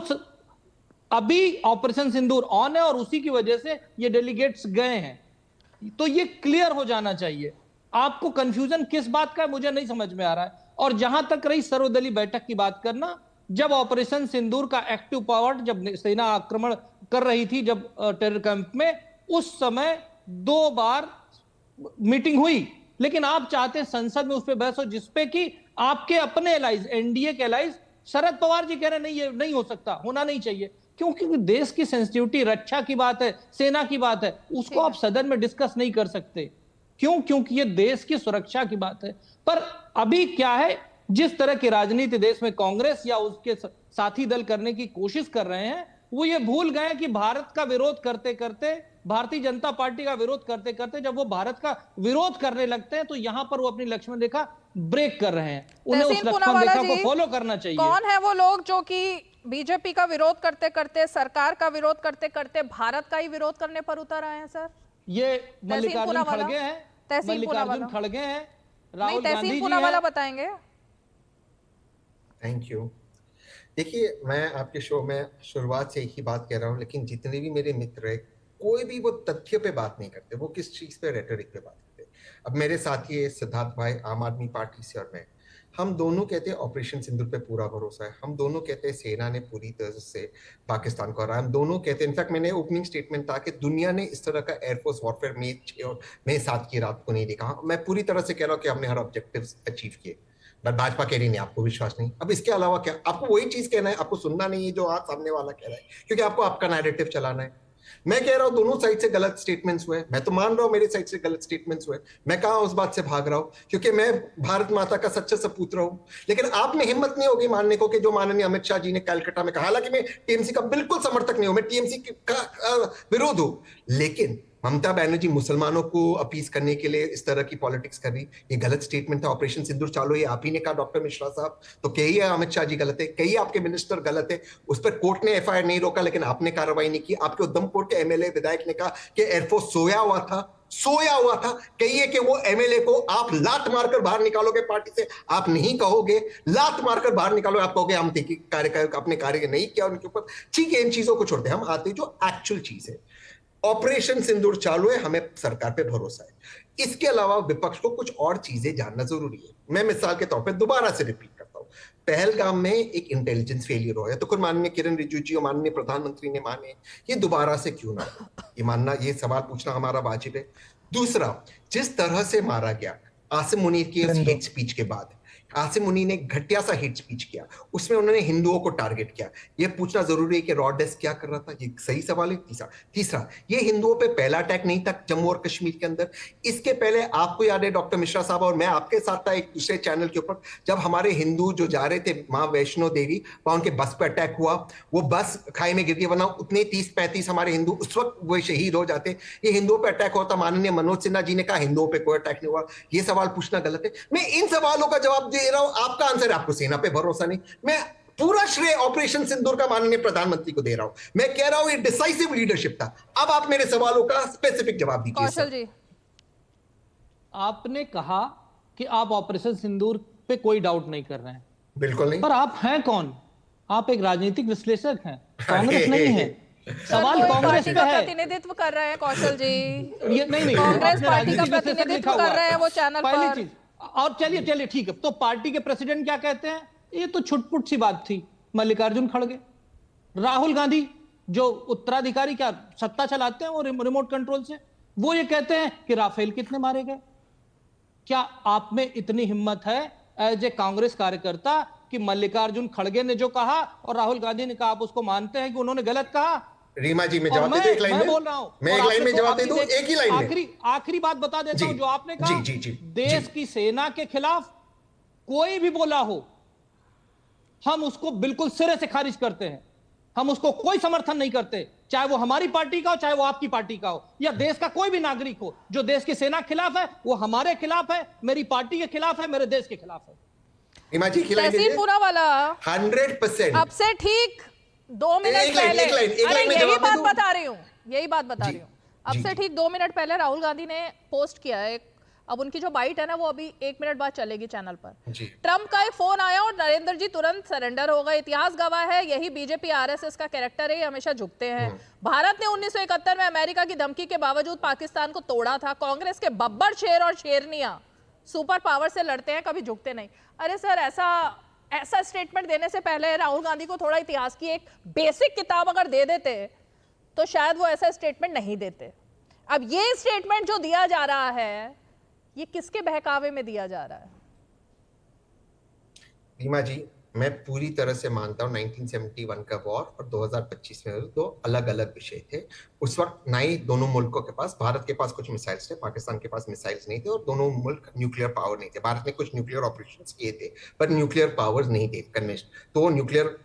अभी ऑपरेशन सिंदूर ऑन है और उसी की वजह से ये डेलीगेट्स गए हैं। तो ये क्लियर हो जाना चाहिए। आपको कंफ्यूजन किस बात का है मुझे नहीं समझ में आ रहा है। और जहां तक रही सर्वदलीय बैठक की बात करना, जब ऑपरेशन सिंदूर का एक्टिव पावर, जब सेना आक्रमण कर रही थी जब टेरर कैंप में, उस समय 2 बार मीटिंग हुई, लेकिन आप चाहते हैं संसद में उस पर बहस हो जिसपे कि आपके अपने एलाइज, एनडीए के एलाइज शरद पवार जी कह रहे हैं नहीं, ये नहीं हो सकता, होना नहीं चाहिए, क्योंकि देश की सेंसिटिविटी, रक्षा की बात है, सेना की बात है, उसको आप सदन में डिस्कस नहीं कर सकते। क्यों? क्योंकि ये देश की सुरक्षा की बात है। पर अभी क्या है, जिस तरह की राजनीति देश में कांग्रेस या उसके साथी दल करने की कोशिश कर रहे हैं, वो ये भूल गए कि भारत का विरोध करते करते, भारतीय जनता पार्टी का विरोध करते करते, जब वो भारत का विरोध करने लगते हैं तो यहां पर वो अपनी लक्ष्मण रेखा ब्रेक कर रहे हैं। उन्हें उस लक्ष्मण रेखा को फॉलो करना चाहिए। कौन है वो लोग जो कि बीजेपी का विरोध करते करते, सरकार का विरोध करते करते भारत का ही विरोध करने पर उतर आए हैं सर? ये मल्लिकार्जुन खड़गे हैं, मल्लिकार्जुन खड़गे हैं, राहुल गांधी जी वाला बताएंगे। Thank you. देखिए, मैं आपके शो में शुरुआत से एक ही बात कह रहा हूँ, लेकिन जितने भी मेरे मित्र है, कोई भी वो तथ्य पे बात नहीं करते, वो किस चीज पे, रेटोरिक पे बात करते। अब मेरे साथी है सिद्धार्थ भाई, आम आदमी पार्टी से, और मैं, हम दोनों कहते हैं ऑपरेशन सिंदूर पे पूरा भरोसा है, हम दोनों कहते हैं सेना ने पूरी तरह से पाकिस्तान को हराया, हम दोनों कहते हैं, इनफैक्ट मैंने ओपनिंग स्टेटमेंट था कि दुनिया ने इस तरह का एयरफोर्स वॉरफेयर में 6 और मई 7 की रात को नहीं देखा। मैं पूरी तरह से कह रहा हूँ कि हमने हर ऑब्जेक्टिव अचीव किए, बट भाजपा कह रही नहीं, आपको विश्वास नहीं। अब इसके अलावा क्या, आपको वही चीज कहना है, आपको सुनना नहीं है जो आज सामने वाला कह रहा है, क्योंकि आपको आपका नैरेटिव चलाना है। मैं कह रहा हूं दोनों साइड से गलत स्टेटमेंट्स हुए, मैं तो मान रहा हूं मेरी साइड से गलत स्टेटमेंट्स हुए, मैं कहां उस बात से भाग रहा हूं, क्योंकि मैं भारत माता का सच्चा सपूत रहा हूं। लेकिन आप में हिम्मत नहीं होगी मानने को कि जो माननीय अमित शाह जी ने कलकत्ता में कहा, हालांकि मैं टीएमसी का बिल्कुल समर्थक नहीं हूं, मैं टीएमसी का विरोध हूं, लेकिन ममता बनर्जी मुसलमानों को अपीस करने के लिए इस तरह की पॉलिटिक्स कर रही, ये गलत स्टेटमेंट था। ऑपरेशन सिंदूर चालू, ये आप ही ने कहा डॉक्टर मिश्रा साहब, तो कही है अमित शाह जी गलत है, कही आपके मिनिस्टर गलत है, उस पर कोर्ट ने एफआईआर नहीं रोका, लेकिन आपने कार्रवाई नहीं की। आपके उधमपुर के एमएलए विधायक ने कहा कि एयरफोर्स सोया हुआ था, कहिए कि वो एमएलए को आप लात मारकर बाहर निकालोगे पार्टी से, आप नहीं कहोगे लात मारकर बाहर निकालोगे, आप कहोगे हम अपने कार्य नहीं किया उनके ऊपर। ठीक है, इन चीजों को छोड़ते, हम आते जो एक्चुअल चीज है। ऑपरेशन सिंदूर चालू है, हमें सरकार पे भरोसा है। इसके अलावा विपक्ष को कुछ और चीजें जानना जरूरी है। मैं मिसाल के तौर पे दोबारा से रिपीट करता हूं, पहलगाम में एक इंटेलिजेंस फेलियर हुआ है, तो खुद माननीय किरण रिजिजू जी और माननीय प्रधानमंत्री ने माने, ये दोबारा से क्यों ना हो, ये मानना, ये सवाल पूछना हमारा वाजिब है। दूसरा, जिस तरह से मारा गया आसिम मुनीर की हेट स्पीच के बाद, आसिम मुनी ने घटिया सा हेट स्पीच किया, उसमें उन्होंने हिंदुओं को टारगेट किया। ये पूछना जरूरी है कि रॉ डेस्क क्या कर रहा था, ये सही सवाल है। तीसरा, ये हिंदुओं पे पहला अटैक नहीं था जम्मू और कश्मीर के अंदर। इसके पहले आपको याद है डॉक्टर मिश्रा साहब और मैं आपके साथ था एक दूसरे चैनल के ऊपर, जब हमारे हिंदू जो जा रहे थे मां वैष्णो देवी, वहां उनके बस पे अटैक हुआ, वो बस खाई में गिर गई, वरना उतने 30-35 हमारे हिंदू उस वक्त वो शहीद हो जाते। ये हिंदुओं पे अटैक होता, माननीय मनोज सिन्हा जी ने कहा हिंदुओं पे कोई अटैक नहीं हुआ। ये सवाल पूछना गलत है। मैं इन सवालों का जवाब दे रहा हूं, आपका आंसर है आपको सेना पे भरोसा नहीं। मैं पूरा श्रेय ऑपरेशन सिंदूर का माननीय प्रधानमंत्री को दे रहा हूं। मैं कह रहा हूं ये डिसाइसिव लीडरशिप था। अब आप मेरे सवालों का स्पेसिफिक जवाब दीजिए। कौशल जी, आपने कहा कि आप ऑपरेशन सिंदूर पे कोई डाउट नहीं कर रहे हैं। बिल्कुल नहीं। पर आप हैं कौन? आप एक राजनीतिक विश्लेषक हैं, कांग्रेस नहीं है। सवाल कांग्रेस पे है। प्रतिनिधित्व कर रहे हैं कौशल जी, ये नहीं कांग्रेस पार्टी का प्रतिनिधित्व कर रहे हैं वो चैनल पर। पहली चीज, और चलिए ठीक है, तो पार्टी के प्रेसिडेंट क्या कहते हैं? ये तो छुटपुट सी बात थी। मल्लिकार्जुन खड़गे, राहुल गांधी जो उत्तराधिकारी क्या सत्ता चलाते हैं वो रिमोट कंट्रोल से, वो ये कहते हैं कि राफेल कितने मारे गए। क्या आप में इतनी हिम्मत है एज ए कांग्रेस कार्यकर्ता कि मल्लिकार्जुन खड़गे ने जो कहा और राहुल गांधी ने कहा, आप उसको मानते हैं कि उन्होंने गलत कहा? रीमा जी, मैं जवाब दे दूं एक लाइन में? बोल रहा हूं, मैं एक लाइन में जवाब दे दूं, एक ही लाइन में। आखिरी बात बता देता हूं जो आपने कहा। जी, देश की सेना के खिलाफ कोई भी बोला हो, हम उसको बिल्कुल सिरे से खारिज करते हैं। हम उसको कोई समर्थन नहीं करते, चाहे वो हमारी पार्टी का हो, चाहे वो आपकी पार्टी का हो, या देश का कोई भी नागरिक हो। जो देश की सेना के खिलाफ है वो हमारे खिलाफ है, मेरी पार्टी के खिलाफ है, मेरे देश के खिलाफ है। तहसीन पूरा वाला 100%। अब से ठीक 2 मिनट पहले, यही बात बता रही हूँ, अब से ठीक 2 मिनट पहले राहुल गांधी ने पोस्ट किया है। अब उनकी जो बाइट है ना वो अभी 1 मिनट बाद चलेगी चैनल पर। ट्रंप का एक फोन आया और नरेंद्र जी तुरंत सरेंडर हो गए। इतिहास गवाह है, यही बीजेपी आरएसएस का कैरेक्टर है, ये हमेशा झुकते हैं। भारत ने 1971 में अमेरिका की धमकी के बावजूद पाकिस्तान को तोड़ा था। कांग्रेस के बब्बर शेर और शेरनियां सुपर पावर से लड़ते हैं, कभी झुकते नहीं। अरे सर, ऐसा स्टेटमेंट देने से पहले राहुल गांधी को थोड़ा इतिहास की एक बेसिक किताब अगर दे देते तो शायद वो ऐसा स्टेटमेंट नहीं देते। अब ये स्टेटमेंट जो दिया जा रहा है, ये किसके बहकावे में दिया जा रहा है? रीमा जी, मैं पूरी तरह से मानता हूँ 1971 का वॉर और 2025 में दो अलग अलग विषय थे। उस वक्त ना ही दोनों मुल्कों के पास, भारत के पास कुछ मिसाइल्स थे, पाकिस्तान के पास मिसाइल्स नहीं थे, और दोनों मुल्क न्यूक्लियर पावर नहीं थे। भारत ने कुछ न्यूक्लियर ऑपरेशंस किए थे पर न्यूक्लियर पावर्स नहीं थे कन्वेंशन, तो न्यूक्लियर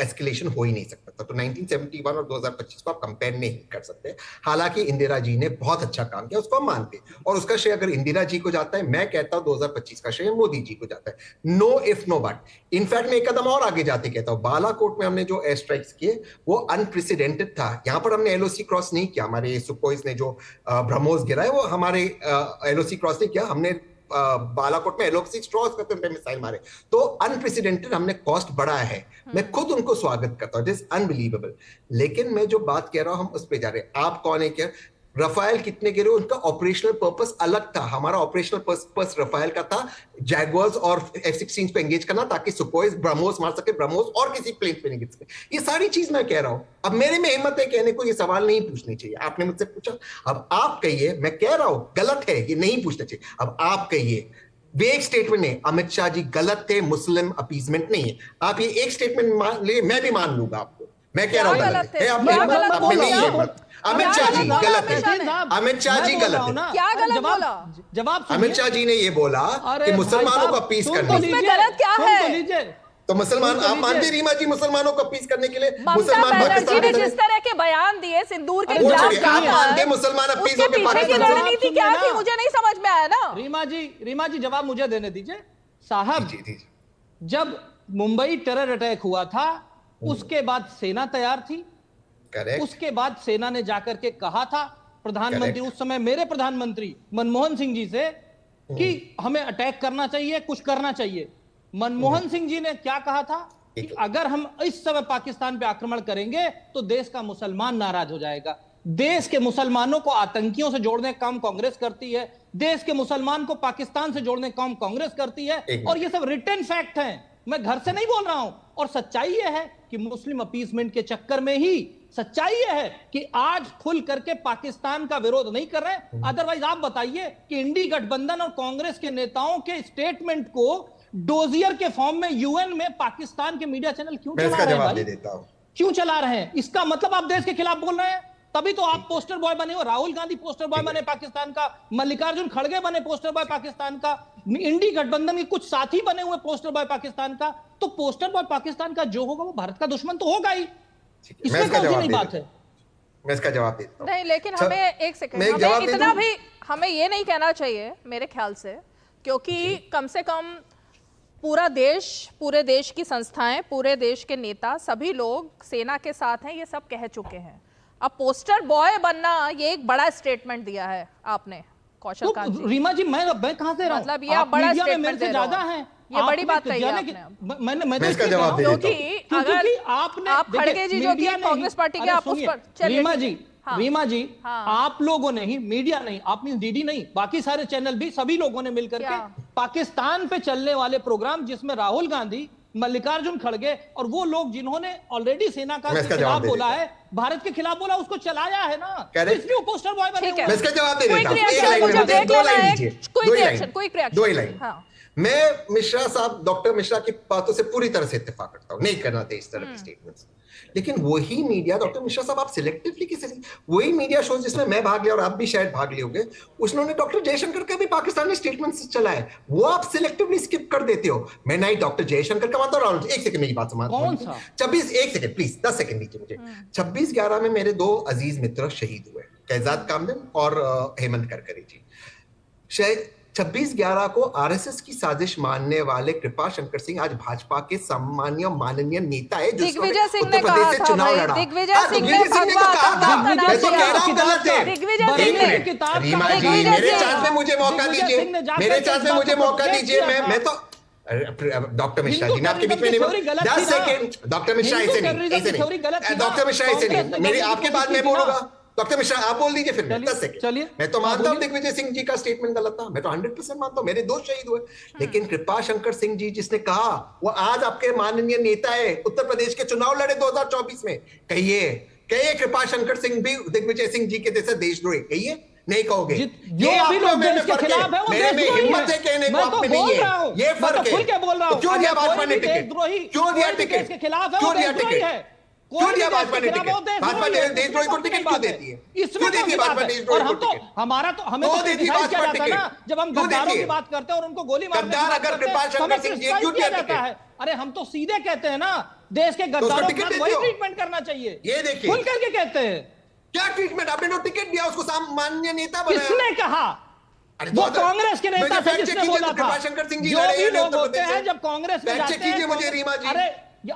एस्केलेशन हो ही नहीं सकता था। तो 1971 और 2025 को आप कंपेयर नहीं कर सकते। हालांकि इंदिरा जी ने बहुत अच्छा काम किया, उसको हम मानते हैं, और उसका श्रेय अगर इंदिरा जी को जाता है, मैं कहता हूं 2025 का श्रेय मोदी जी को जाता है। No if no but. In fact मैं एक कदम और आगे जाते कहता हूं, बालाकोट में हमने जो एयर स्ट्राइक्स किए वो अनप्रेसिडेंटेड था। यहां पर हमने एलओसी क्रॉस नहीं किया। हमारे सुखोइस ने जो ब्रह्मोस गिरा है वो हमारे एलओसी क्रॉस नहीं किया। हमने बालाकोट में एलओसी क्रॉस करते हुए मिसाइल मारे, तो अनप्रेसिडेंटेड हमने कॉस्ट बढ़ाया है। मैं खुद उनको स्वागत करता हूं, दिस अनबिलीवेबल। लेकिन मैं जो बात कह रहा हूं, हम उस पे जा रहे हैं। आप कौन है क्या? रफाल कितने गिरे, उनका ऑपरेशनल पर्पस अलग था। हमारा ऑपरेशनल पर्पस रफाल का था जैगुआर्स और F-16 पे एंगेज करना, ताकि सुखोइस ब्रह्मोस मार सके, ब्रह्मोस और किसी प्लेन पे नहीं गिर सके। ये सारी चीज मैं कह रहा हूं। अब मेरे में हिम्मत है कहने को ये सवाल नहीं पूछने चाहिए। आपने मुझसे पूछा, अब आप कहिए। मैं कह रहा हूं गलत है, ये नहीं पूछना चाहिए। अब आप कहिए, वे एक स्टेटमेंट है, अमित शाह जी गलत थे, मुस्लिम अपीजमेंट नहीं है। आप ये एक स्टेटमेंट मान लिए, मैं भी मान लूंगा आपको। मैं कह रहा हूं गलत है, आप नहीं है। अमित शाह जी गलत है, अमित शाह जी गलत है। क्या गलत बोला? जवाब अमित शाह जी ने ये बोला कि मुसलमानों को अपीस करने, उसमें गलत क्या है? तो मुसलमान, आप मानते रीमा जी मुसलमानों को अपीस करने के लिए मुसलमान पाकिस्तान ने जिस तरह के बयान दिए सिंदूर के खिलाफ, आप मानते मुसलमान अपीस होकर पीछे की रणनीति क्या थी? मुझे नहीं समझ में आया ना। रीमा जी जवाब मुझे देने दीजिए साहब। जब मुंबई टेरर अटैक हुआ था, उसके बाद सेना तैयार थी। उसके बाद सेना ने जाकर के कहा था प्रधानमंत्री, उस समय मेरे प्रधानमंत्री मनमोहन सिंह जी से, कि हमें अटैक करना चाहिए, कुछ करना चाहिए। मनमोहन सिंह जी ने क्या कहा था कि अगर हम इस समय पाकिस्तान पे आक्रमण करेंगे तो देश का मुसलमान नाराज हो जाएगा। देश के मुसलमानों को आतंकियों से जोड़ने का काम कांग्रेस करती है, देश के मुसलमान को पाकिस्तान से जोड़ने का काम कांग्रेस करती है, और ये सब रिटन फैक्ट हैं। मैं घर से नहीं बोल रहा हूं। और सच्चाई यह है कि मुस्लिम अपीसमेंट के चक्कर में ही, सच्चाई यह है कि आज खुल करके पाकिस्तान का विरोध नहीं कर रहे। अदरवाइज आप बताइए कि इंडी गठबंधन और कांग्रेस के नेताओं के स्टेटमेंट को डोजियर के फॉर्म में यूएन में पाकिस्तान के मीडिया चैनल क्यों मैं चला इसका रहे हैं जवाब भाई? दे देता हूं। क्यों चला रहे हैं? इसका मतलब आप देश के खिलाफ बोल रहे हैं, तभी तो आप पोस्टर बॉय बने हो। राहुल गांधी पोस्टर बॉय बने पाकिस्तान का, मल्लिकार्जुन खड़गे बने पोस्टर बॉय पाकिस्तान का, इंडी गठबंधन के कुछ साथी बने हुए पोस्टर बॉय पाकिस्तान का। तो पोस्टर बॉय पाकिस्तान का जो होगा वो भारत का दुश्मन तो होगा ही, इसमें कौन सी नई बात है? मैं इसका जवाब देता हूं। नहीं, लेकिन हमें एक सेकंड, हमें इतना भी हमें ये नहीं कहना चाहिए मेरे ख्याल से, क्योंकि कम से कम पूरा देश, पूरे देश की संस्थाएं, पूरे देश के नेता, सभी लोग सेना के साथ हैं, ये सब कह चुके हैं। अब पोस्टर बॉय बनना, ये एक बड़ा स्टेटमेंट दिया है आपने कौशल तो कांत जी। रीमा जी, मैं कहां से रहा हूं? मतलब ये आप बड़ा स्टेटमेंट दे ज्यादा है, ये बड़ी बात कही है आपने। मैं इसका जवाब दे देता हूं। क्योंकि आपने आप खड़गे जी जो कि कांग्रेस पार्टी के, आप उस पर रीमा जी, रीमा जी, आप लोगों ने ही, मीडिया नहीं, आप मीन डीडी नहीं, बाकी सारे चैनल भी, सभी लोगों ने मिलकर के पाकिस्तान पे चलने वाले प्रोग्राम जिसमें राहुल गांधी, मल्लिकार्जुन खड़गे और वो लोग जिन्होंने ऑलरेडी सेना का खिलाफ बोला है, भारत के खिलाफ बोला, उसको चलाया है ना, इसलिए वो पोस्टर बॉय बने। मैं इसका जवाब दे देता हूं। दो लाइन दीजिए, दो ही लाइन। मैं मिश्रा साहब, डॉक्टर मिश्रा की बातों से पूरी तरह से इत्तेफाक करता हूं, नहीं करना थे इस तरह के स्टेटमेंट्स। लेकिन वही मीडिया, डॉक्टर मिश्रा साहब, आप सिलेक्टिवली किसी, वही मीडिया शो जिसमें मैं भाग लिया और आप भी शायद भाग लिए होंगे, उसने डॉक्टर जयशंकर का भी पाकिस्तानी स्टेटमेंट्स चला है, वो आप सिलेक्टिवली स्किप कर देते हो। मैं नहीं डॉक्टर जयशंकर का मानता हूं। एक सेकंड मेरी बात समाप्त। 26, एक सेकंड प्लीज, 10 सेकंड दीजिए मुझे। 26/11 में मेरे 2 अजीज मित्र शहीद हुए, कैजाद कामदिन और हेमंत करकरे जी। 26/11 को आरएसएस की साजिश मानने वाले कृपा शंकर सिंह आज भाजपा के सम्मानीय माननीय नेता है, जो दिग्विजय सिंह ने कहा था भाई, दिग्विजय सिंह ने रीमा जी, मेरे चांस में मुझे मौका दीजिए, मेरे चांस में मुझे मौका दीजिए। मैं तो डॉक्टर मिश्रा जी, मैं आपके बीच में नहीं, 10 सेकंड। डॉक्टर मिश्रा ऐसे नहीं, डॉक्टर मिश्रा ऐसे नहीं, मेरी आपके बाद मैं बोलूंगा। डॉक्टर मिश्रा आप बोल दीजिए, फिर 10 सेकंड। मैं तो मानता हूं दिग्विजय सिंह जी का स्टेटमेंट गलत था, मैं तो 100% मानता हूं, मेरे 2 शहीद हुए। लेकिन कृपा शंकर सिंह जी जिसने कहा, वो आज आपके माननीय नेता है, उत्तर प्रदेश के चुनाव लड़े 2024 में। कहिए कृपा शंकर सिंह भी दिग्विजय सिंह जी के जैसे देशद्रोही, कहिए, नहीं कहोगे? जो भी लोग देश के खिलाफ है वो मेरे में हिम्मत है कहने को, आप में नहीं है, ये फर्क है। क्यों दिया भाजपा ने टिकट? क्यों दिया टिकट? क्यों दिया टिकट? क्यों दिया भाजपा ने टिकट? भाजपा देशद्रोही को टिकट क्यों देती है? क्यों देती है भाजपा देशद्रोही को टिकट? हमारा तो हमें तो देती है भाजपा टिकट जब हम गद्दारों की बात करते हैं और उनको गोली मारते हैं। अगर कृपा शंकर सिंह जी क्यों दिया टिकट? अरे हम तो सीधे कहते हैं ना, देश के गद्दारों को वही ट्रीटमेंट करना चाहिए। ये देखिए, खुल करके कहते हैं। क्या ट्रीटमेंट? आपने तो टिकट दिया, उसको सामान्य नेता बनाया। किसने कहा? वो कांग्रेस के नेता थे जिसने बोला था। शंकर सिंह जी जो भी लोग होते हैं जब कांग्रेस में जाते हैं, मुझे रीमा जी, अरे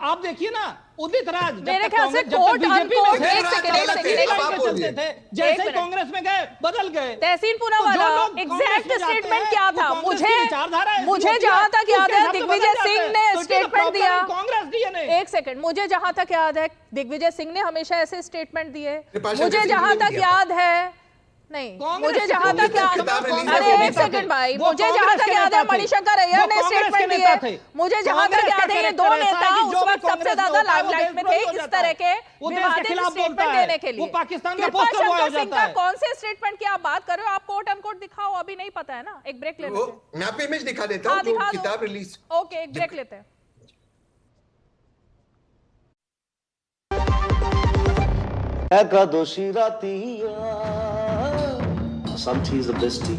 आप देखिए ना, उदित राज मेरे ख्याल से कोर्ट अनकोर्ट, एक सेकंड चलते थे, जैसे ही कांग्रेस में गए बदल गए। तहसीन पूनावाला, एग्जैक्ट स्टेटमेंट क्या था? मुझे जहां तक याद है दिग्विजय सिंह ने स्टेटमेंट दिया। कांग्रेस दी, एक सेकंड, मुझे जहां तक याद है दिग्विजय सिंह ने हमेशा ऐसे स्टेटमेंट दिए। मुझे जहां तक याद है, नहीं, मुझे जहां तक याद, अरे एक सेकंड भाई, मुझे जहां तक याद है मणिशंकर अय्यर ने स्टेटमेंट दिए। मुझे जहां तक याद है ये 2 नेता उस वक्त सबसे ज्यादा लाइमलाइट में थे इस तरह के विवादित स्टेटमेंट देने के लिए। वो पाकिस्तान का पोस्टर बॉय हो जाता है। कौन से स्टेटमेंट की आप बात कर रहे हो? आप कोट अनकोट दिखाओ, अभी नहीं पता है ना, एक ब्रेक ले लेते हैं। मैं आपको इमेज दिखा देता हूं, जो किताब रिलीज। ओके, एक ब्रेक लेते हैं। एकादशी रातिया Assam tea is the best tea.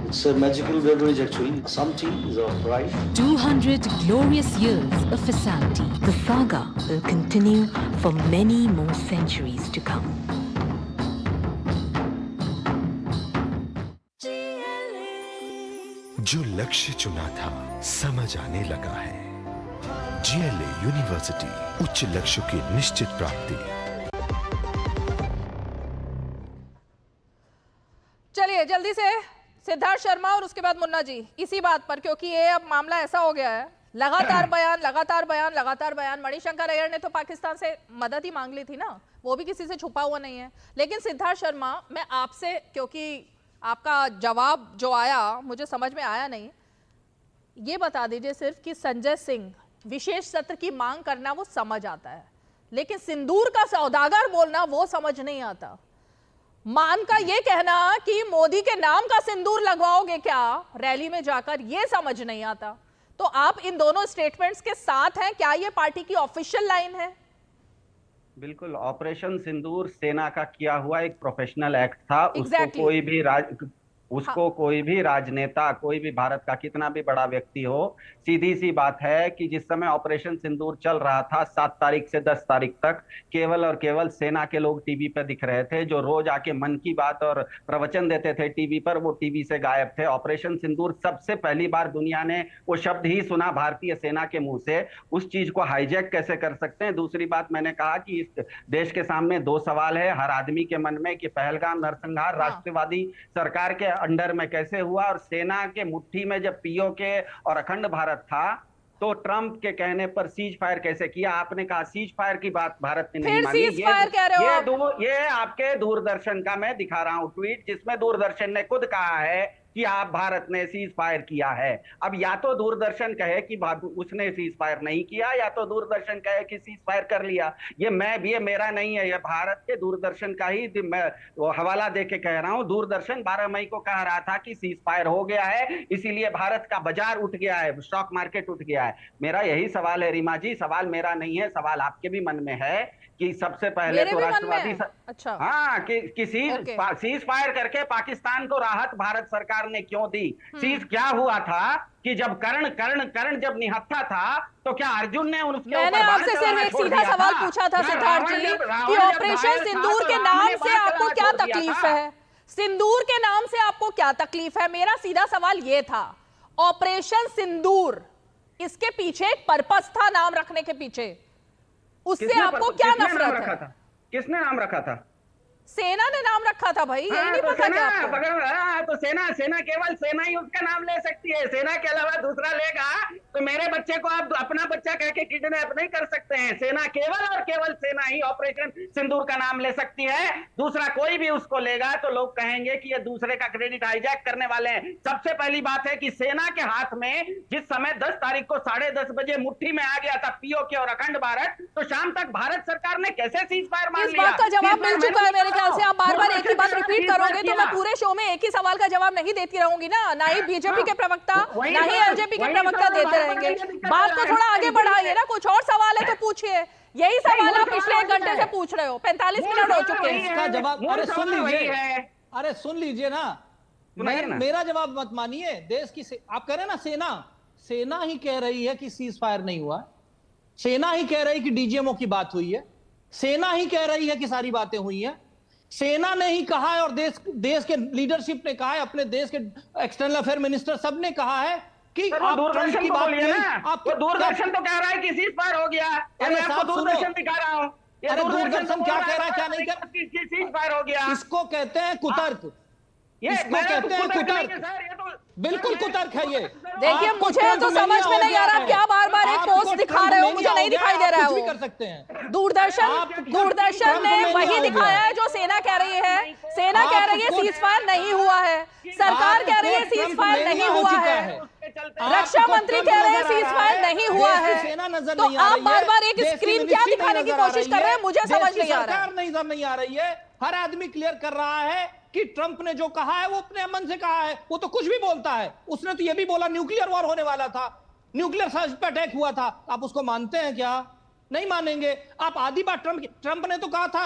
It's a magical beverage actually. Assam tea is our pride. 200 glorious years of Assam tea. The saga will continue for many more centuries to come. जो लक्ष्य चुना था समझ आने लगा है। GLA university, उच्च लक्ष्य की निश्चित प्राप्ति। चलिए जल्दी से सिद्धार्थ शर्मा और उसके बाद मुन्ना जी इसी बात पर, क्योंकि ये अब मामला ऐसा हो गया है, लगातार बयान। मणिशंकर अय्यर ने तो पाकिस्तान से मदद ही मांग ली थी ना, वो भी किसी से छुपा हुआ नहीं है। लेकिन सिद्धार्थ शर्मा, मैं आपसे, क्योंकि आपका जवाब जो आया मुझे समझ में आया नहीं, ये बता दीजिए सिर्फ कि संजय सिंह विशेष सत्र की मांग करना वो समझ आता है, लेकिन सिंदूर का सौदागर बोलना वो समझ नहीं आता। मान का ये कहना कि मोदी के नाम का सिंदूर लगवाओगे क्या रैली में जाकर, ये समझ नहीं आता। तो आप इन दोनों स्टेटमेंट्स के साथ हैं? क्या ये पार्टी की ऑफिशियल लाइन है? बिल्कुल, ऑपरेशन सिंदूर सेना का किया हुआ एक प्रोफेशनल एक्ट था। उसको कोई भी राजनेता, कोई भी भारत का कितना भी बड़ा व्यक्ति हो, सीधी सी बात है कि जिस समय ऑपरेशन सिंदूर चल रहा था 7 तारीख से 10 तारीख तक, केवल और केवल सेना के लोग टीवी पे दिख रहे थे, जो रोज आके मन की बात और प्रवचन देते थे टीवी पर, वो टीवी से गायब थे। ऑपरेशन सिंदूर सबसे पहली बार दुनिया ने वो शब्द ही सुना भारतीय सेना के मुंह से। उस चीज को हाईजैक कैसे कर सकते हैं? दूसरी बात, मैंने कहा कि इस देश के सामने 2 सवाल है हर आदमी के मन में कि पहलगाम नरसंहार राष्ट्रवादी सरकार के अंडर में कैसे हुआ, और सेना के मुट्ठी में जब पीओके और अखंड भारत था तो ट्रंप के कहने पर सीज फायर कैसे किया? आपने कहा सीज फायर की बात भारत ने नहीं मानी। ये आपके दूरदर्शन का मैं दिखा रहा हूं ट्वीट, जिसमें दूरदर्शन ने खुद कहा है कि आप भारत ने सीज फायर किया है। अब या तो दूरदर्शन कहे कि उसने सीज फायर नहीं किया, या तो दूरदर्शन कहे कि सीज फायर कर लिया। ये मेरा नहीं है, ये भारत के दूरदर्शन का ही मैं हवाला दे के कह रहा हूं। दूरदर्शन 12 मई को कह रहा था कि सीज फायर हो गया है, इसीलिए भारत का बाजार उठ गया है, स्टॉक मार्केट उठ गया है। मेरा यही सवाल है रीमा जी, सवाल मेरा नहीं है, सवाल आपके भी मन में है कि सबसे पहले तो राष्ट्रवादी हाँ कि सीज फायर करके पाकिस्तान को राहत भारत सरकार ने क्यों दी? सीज क्या हुआ था कि जब कर्ण जब निहत्था था तो क्या अर्जुन ने उसके ऊपर? मैंने आपसे सिर्फ एक सीधा सवाल पूछा था सिद्धार्थ जी कि ऑपरेशन सिंदूर के नाम से आपको क्या तकलीफ है? सिंदूर के नाम से आपको क्या तकलीफ है? मेरा सीधा सवाल ये था। ऑपरेशन सिंदूर, इसके पीछे एक पर्पस था, नाम रखने के पीछे, उससे आपको क्या नफरत है? किसने नाम रखा था? सेना ने नाम रखा था भाई, यही नहीं पता क्या आपको? तो सेना केवल सेना ही उसका नाम ले सकती है, सेना के अलावा दूसरा लेगा तो मेरे बच्चे को आप अपना बच्चा कह के किडनैप नहीं कर सकते हैं। सेना केवल और केवल सेना ही ऑपरेशन सिंदूर का नाम ले सकती है। दूसरा कोई भी उसको लेगा तो लोग कहेंगे कि ये दूसरे का क्रेडिट हाईजैक करने वाले हैं। सबसे पहली बात है कि सेना के हाथ में जिस समय 10 तारीख को 10:30 बजे मुट्ठी में आ गया था पीओके और अखंड भारत, तो शाम तक भारत सरकार ने कैसे सीज फायर मान लिया? इस बात का जवाब मिल चुका है मेरे ख्याल से। आप बार-बार एक ही बात रिपीट करोगे तो मैं पूरे शो में एक ही सवाल का जवाब नहीं देती रहूंगी ना। ना ही बीजेपी के प्रवक्ता, ना ही एलजेपी के प्रवक्ता देते रहेंगे। बात को थोड़ा आगे बढ़ाइए ना, कुछ और सवाल है तो पूछिए। यही सवाल आप पिछले 1 घंटे से पूछ रहे हो, 45 मिनट हो चुके हैं। इसका जवाब अरे सुन लीजिए ना, मेरा जवाब मत मानिए। देश की आप कह रहे हैं ना, सेना ही कह रही है कि सीज फायर नहीं हुआ, सेना ही कह रही कि डीजीएमओ की बात हुई है, सेना ही कह रही है कि सारी बातें हुई हैं, सेना ने ही कहा है और देश के लीडरशिप ने कहा है, अपने देश के एक्सटर्नल अफेयर मिनिस्टर सब ने कहा है कि आप ट्रंप की बात आपको दूरदर्शन तो कह रहा है कि सीज फायर हो गया। मैं आपको दूरदर्शन दिखा रहा हूं। अरे दूरदर्शन क्या कह रहा है, क्या नहीं कह रहा? सीज फायर हो गया। इसको कहते हैं कुतर्क, इसको कहते हैं कुतर्क। बिल्कुल कुतर्क है ये। देखिए मुझे तो समझ में नहीं आ रहा, क्या बार-बार एक पोस्ट दिखा रहे हो, मुझे नहीं दिखाई दे रहा है। वो कर सकते हैं दूरदर्शन ने वही दिखाया है जो सेना कह रही है। सेना कह रही है सीज फायर नहीं हुआ है, सरकार कह रही है सीज फायर नहीं हुआ है, रक्षा मंत्री कह रहे हैं सीज फायर नहीं हुआ है। तो आप बार-बार एक स्क्रीन क्या दिखाने की कोशिश कर रहे हैं, मुझे समझ नहीं आ रहा है। नजर नहीं आ रही है। हर आदमी क्लियर कर रहा है कि ट्रंप ने जो कहा है वो अपने मन से कहा है। वो तो कुछ भी बोलता है, उसने तो ये भी बोला न्यूक्लियर वॉर होने वाला था, न्यूक्लियर पे अटैक हुआ था। आप उसको मानते हैं क्या? नहीं मानेंगे आप। आधी बात ट्रंप ने तो कहा था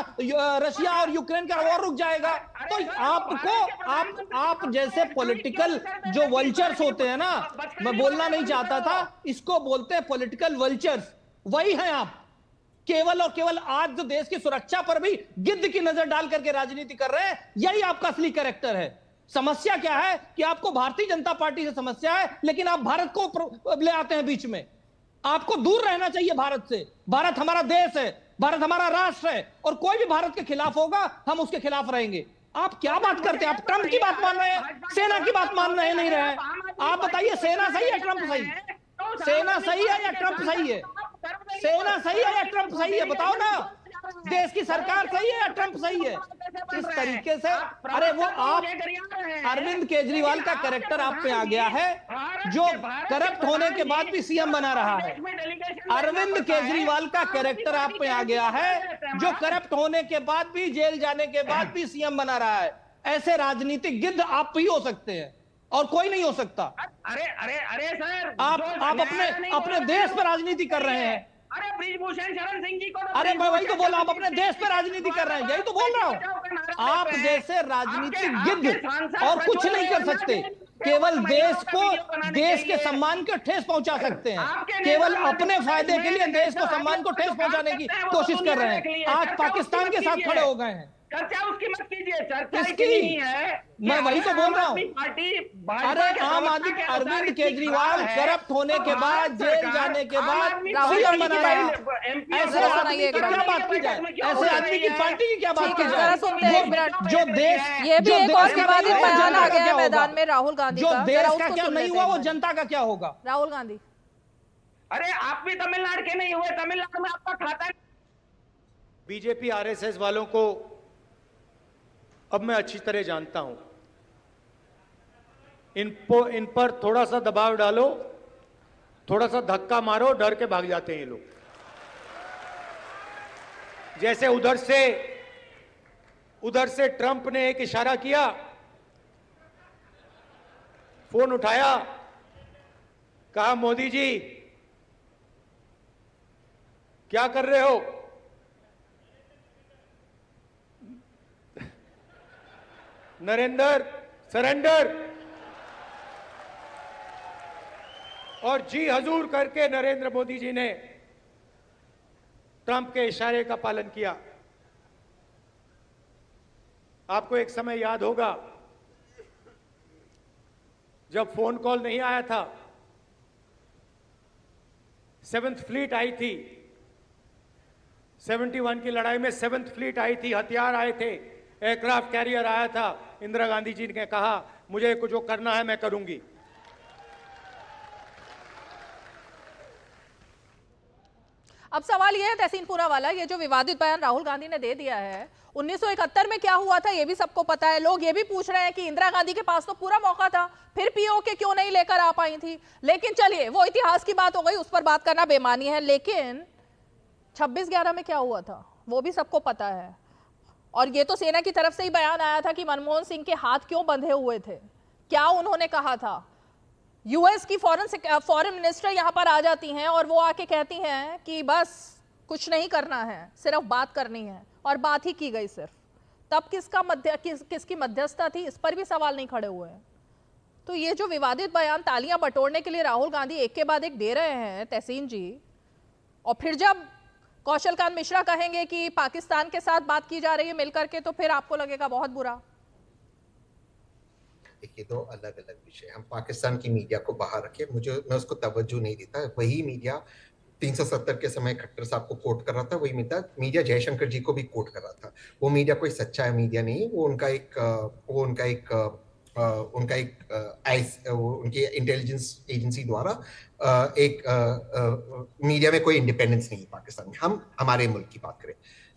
रशिया और यूक्रेन का वॉर रुक जाएगा। तो आपको आप जैसे पॉलिटिकल जो वल्चर्स होते हैं ना, मैं बोलना नहीं चाहता था, इसको बोलते हैं पॉलिटिकल वल्चर्स, वही हैं आप। केवल और केवल आज जो देश की सुरक्षा पर भी गिद्ध की नजर डाल करके राजनीति कर रहे हैं, यही आपका असली कैरेक्टर है। समस्या क्या है कि आपको भारतीय जनता पार्टी से समस्या है, लेकिन आप भारत को ले आते हैं बीच में। आपको दूर रहना चाहिए भारत से। भारत हमारा देश है, भारत हमारा राष्ट्र है, और कोई भी भारत के खिलाफ होगा हम उसके खिलाफ रहेंगे। आप क्या बात करते हैं? आप ट्रंप की बात मान रहे हैं, सेना की बात मान रहे नहीं रहे। आप बताइए, सेना सही है ट्रंप सही? सेना सही है या ट्रंप सही है? सेना सही है या ट्रंप सही है? बताओ ना। देश की सरकार सही है या ट्रंप सही है? इस तरीके से अरे वो आप अरविंद केजरीवाल का कैरेक्टर आप पे आ गया है, जो करप्ट होने के बाद भी सीएम बना रहा है। अरविंद केजरीवाल का कैरेक्टर आप पे आ गया है, जो करप्ट होने के बाद भी, जेल जाने के बाद भी सीएम बना रहा है। ऐसे राजनीतिक गिद्ध आप ही हो सकते हैं, और कोई नहीं हो सकता। अरे अरे अरे सर, आप अपने देश पर राजनीति कर रहे हैं। अरे बृजभूषण शरण सिंह जी को अरे मैं वही तो बोल रहा हूँ, आप अपने देश पर राजनीति कर रहे हैं, यही तो बोल रहा हूँ। आप जैसे राजनीतिज्ञ और कुछ नहीं कर सकते, केवल देश के सम्मान को ठेस पहुंचा सकते हैं, केवल अपने फायदे के लिए देश को सम्मान को ठेस पहुंचाने की कोशिश कर रहे हैं। आज पाकिस्तान के साथ खड़े हो गए हैं। चर्चा उसकी मत कीजिए, चर्चा इसकी नहीं है। मैं वही तो बोल रहा हूँ। अरे आम आदमी अरविंद केजरीवाल करप्ट होने के बाद, जेल जाने के बाद सीएम बनाया, ऐसे आदमी की क्या बात की जाए, ऐसे आदमी की पार्टी की क्या बात की जाए? जो देश, ये भी एक और विवादित बयान आ गया मैदान में राहुल गांधी जो देश का क्या नहीं हुआ वो जनता का क्या होगा? राहुल गांधी, अरे आप भी तमिलनाडु के नहीं हुए, तमिलनाडु में आपका खाता है। बीजेपी आरएसएस वालों को अब मैं अच्छी तरह जानता हूं। इन पर थोड़ा सा दबाव डालो, थोड़ा सा धक्का मारो, डर के भाग जाते हैं ये लोग। जैसे उधर से ट्रंप ने एक इशारा किया, फोन उठाया, कहा मोदी जी क्या कर रहे हो? नरेंद्र सरेंडर, और जी हजूर करके नरेंद्र मोदी जी ने ट्रंप के इशारे का पालन किया। आपको एक समय याद होगा जब फोन कॉल नहीं आया था, 7th फ्लीट आई थी, 71 की लड़ाई में 7th फ्लीट आई थी, हथियार आए थे, एयरक्राफ्ट कैरियर आया था। इंदिरा गांधी जी ने कहा मुझे कुछ जो करना है मैं करूंगी। अब सवाल यह है तहसीनपुरा वाला, ये जो विवादित बयान राहुल गांधी ने दे दिया है, 1971 में क्या हुआ था ये भी सबको पता है। लोग ये भी पूछ रहे हैं कि इंदिरा गांधी के पास तो पूरा मौका था, फिर पीओके क्यों नहीं लेकर आ पाई थी। लेकिन चलिए वो इतिहास की बात हो गई, उस पर बात करना बेमानी है। लेकिन 26/11 में क्या हुआ था वो भी सबको पता है। और ये तो सेना की तरफ से ही बयान आया था कि मनमोहन सिंह के हाथ क्यों बंधे हुए थे। क्या उन्होंने कहा था? यूएस की फॉरेन मिनिस्टर यहाँ पर आ जाती हैं और वो आके कहती हैं कि बस कुछ नहीं करना है, सिर्फ बात करनी है, और बात ही की गई सिर्फ। तब किसकी मध्यस्थता थी, इस पर भी सवाल नहीं खड़े हुए हैं। तो ये जो विवादित बयान तालियां बटोरने के लिए राहुल गांधी एक के बाद एक दे रहे हैं तहसीन जी, और फिर जब कौशल कांत मिश्रा कहेंगे कि पाकिस्तान के साथ बात की जा रही है मिलकर के, तो फिर आपको लगेगा बहुत बुरा। देखिए, दो अलग अलग विषय। हम पाकिस्तान की मीडिया को बाहर रखे, मैं उसको तवज्जो नहीं देता। वही मीडिया 370 के समय खट्टर साहब को कोट कर रहा था, वही मीडिया जयशंकर जी को भी कोट कर रहा था। वो मीडिया कोई सच्चा मीडिया नहीं, वो उनकी इंटेलिजेंस एजेंसी द्वारा मीडिया में कोई इंडिपेंडेंस नहीं है पाकिस्तान में। हम हमारे मुल्क की बात करें,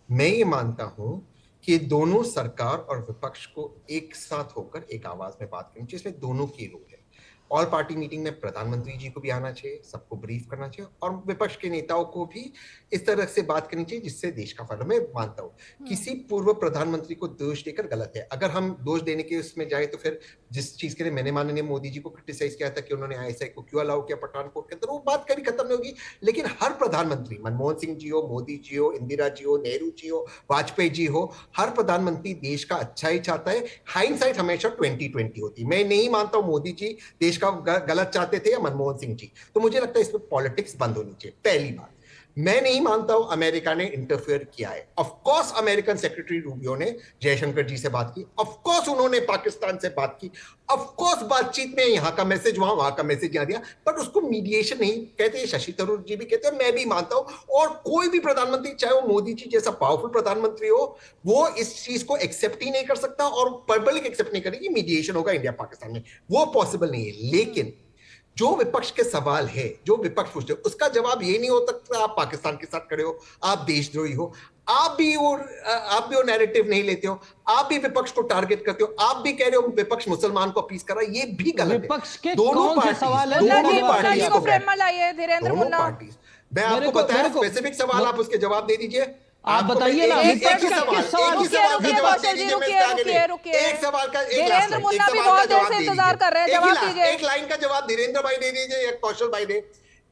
मैं ये मानता हूं कि दोनों सरकार और विपक्ष को एक साथ होकर एक आवाज में बात करनी चाहिए, इसमें दोनों की रोल है। ऑल पार्टी मीटिंग में प्रधानमंत्री जी को भी आना चाहिए, सबको ब्रीफ करना चाहिए, और विपक्ष के नेताओं को भी इस तरह से बात करनी चाहिए जिससे देश का फायदा। मैं मानता हूँ किसी पूर्व प्रधानमंत्री को दोष देकर गलत है। अगर हम दोष देने के उसमें जाए तो फिर जिस चीज के लिए मैंने माननीय मोदी जी को क्रिटिसाइज किया था कि उन्होंने आईएसआई को क्यों अलाउ किया पठानकोट के अंदर, वो बात कभी खत्म नहीं होगी। लेकिन हर प्रधानमंत्री, मनमोहन सिंह जी हो, मोदी जी हो, इंदिरा जी हो, नेहरू जी हो, वाजपेयी जी हो, हर प्रधानमंत्री देश का अच्छा ही चाहता है। हाइंडसाइट हमेशा 2020 होती है। मैं नहीं मानता हूँ मोदी जी देश का गलत चाहते थे या मनमोहन सिंह जी। तो मुझे लगता है इसमें पॉलिटिक्स बंद होनी चाहिए। पहली बात, मैं नहीं मानता हूं अमेरिका ने इंटरफेयर किया है। Of course American secretary Rubio ने जयशंकर जी से बात की, ऑफ कोर्स उन्होंने पाकिस्तान से बात की, ऑफ कोर्स बातचीत में यहां का मैसेज वहां का मैसेज यहां दिया, बट उसको मीडिएशन नहीं कहते। शशि थरूर जी भी कहते हैं, मैं भी मानता हूं। और कोई भी प्रधानमंत्री, चाहे वो मोदी जी जैसा पावरफुल प्रधानमंत्री हो, वो इस चीज को एक्सेप्ट ही नहीं कर सकता और पब्लिक एक्सेप्ट नहीं करेगी मिडिएशन होगा इंडिया पाकिस्तान में, वो पॉसिबल नहीं है। लेकिन जो विपक्ष के सवाल है, जो विपक्ष पूछते हो, उसका जवाब ये नहीं हो सकता आप पाकिस्तान के साथ खड़े हो, आप देशद्रोही हो, आप भी वो नैरेटिव नहीं लेते हो, आप भी विपक्ष को टारगेट करते हो, आप भी कह रहे हो विपक्ष मुसलमान को अपीस कर रहा है, ये भी गलत है। विपक्ष के दोनों पार्टी, धीरेन्द्र मुन्ना, मैं आपको बताया स्पेसिफिक सवाल, आप उसके जवाब दे दीजिए। आप बताइए ना। एक सवाल का धीरेन्द्र मुन्ना भी बहुत देर से इंतजार कर रहे हैं, जवाब दीजिए। एक लाइन का जवाब धीरेन्द्र भाई दे दीजिए, एक कौशल भाई दे।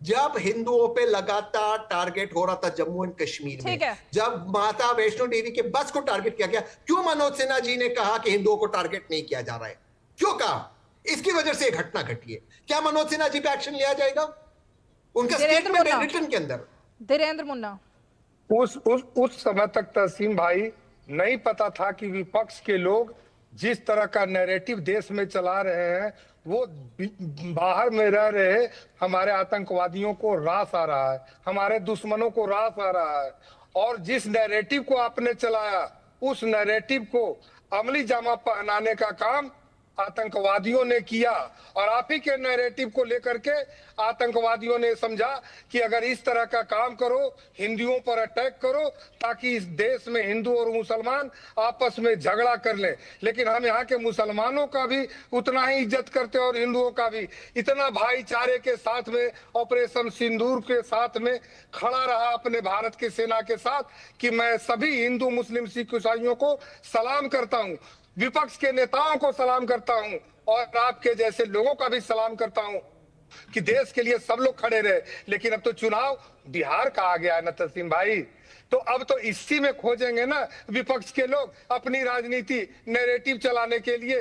जब हिंदुओं पे लगातार टारगेट हो रहा था जम्मू एंड कश्मीर में, जब माता वैष्णो देवी के बस को टारगेट किया गया, क्यों मनोज सिन्हा जी ने कहा कि हिंदुओं को टारगेट नहीं किया जा रहा है? क्यों कहा? इसकी वजह से घटना घटी है। क्या मनोज सिन्हा जी पे एक्शन लिया जाएगा? उनका स्टेटमेंट है रिटर्न के अंदर। धीरेन्द्र मुन्ना, उस समय तक तहसीन भाई नहीं पता था कि विपक्ष के लोग जिस तरह का नैरेटिव देश में चला रहे हैं, वो बाहर में रह रहे हमारे आतंकवादियों को रास आ रहा है, हमारे दुश्मनों को रास आ रहा है। और जिस नैरेटिव को आपने चलाया, उस नैरेटिव को अमली जामा पहनाने का काम आतंकवादियों ने किया। और आप ही के नैरेटिव को लेकर के आतंकवादियों ने समझा कि अगर इस तरह का काम करो, हिंदुओं पर अटैक करो, ताकि इस देश में हिंदू और मुसलमान आपस में झगड़ा कर ले। लेकिन हम यहाँ के मुसलमानों का भी उतना ही इज्जत करते और हिंदुओं का भी। इतना भाईचारे के साथ में ऑपरेशन सिंदूर के साथ में खड़ा रहा अपने भारत की सेना के साथ कि मैं सभी हिंदू, मुस्लिम, सिख, ईसाइयों को सलाम करता हूँ, विपक्ष के नेताओं को सलाम करता हूं और आपके जैसे लोगों का भी सलाम करता हूं कि देश के लिए सब लोग खड़े रहे। लेकिन अब तो चुनाव बिहार का आ गया है ना तस्लीम भाई, तो अब तो इसी में खोजेंगे ना विपक्ष के लोग अपनी राजनीति, नैरेटिव चलाने के लिए।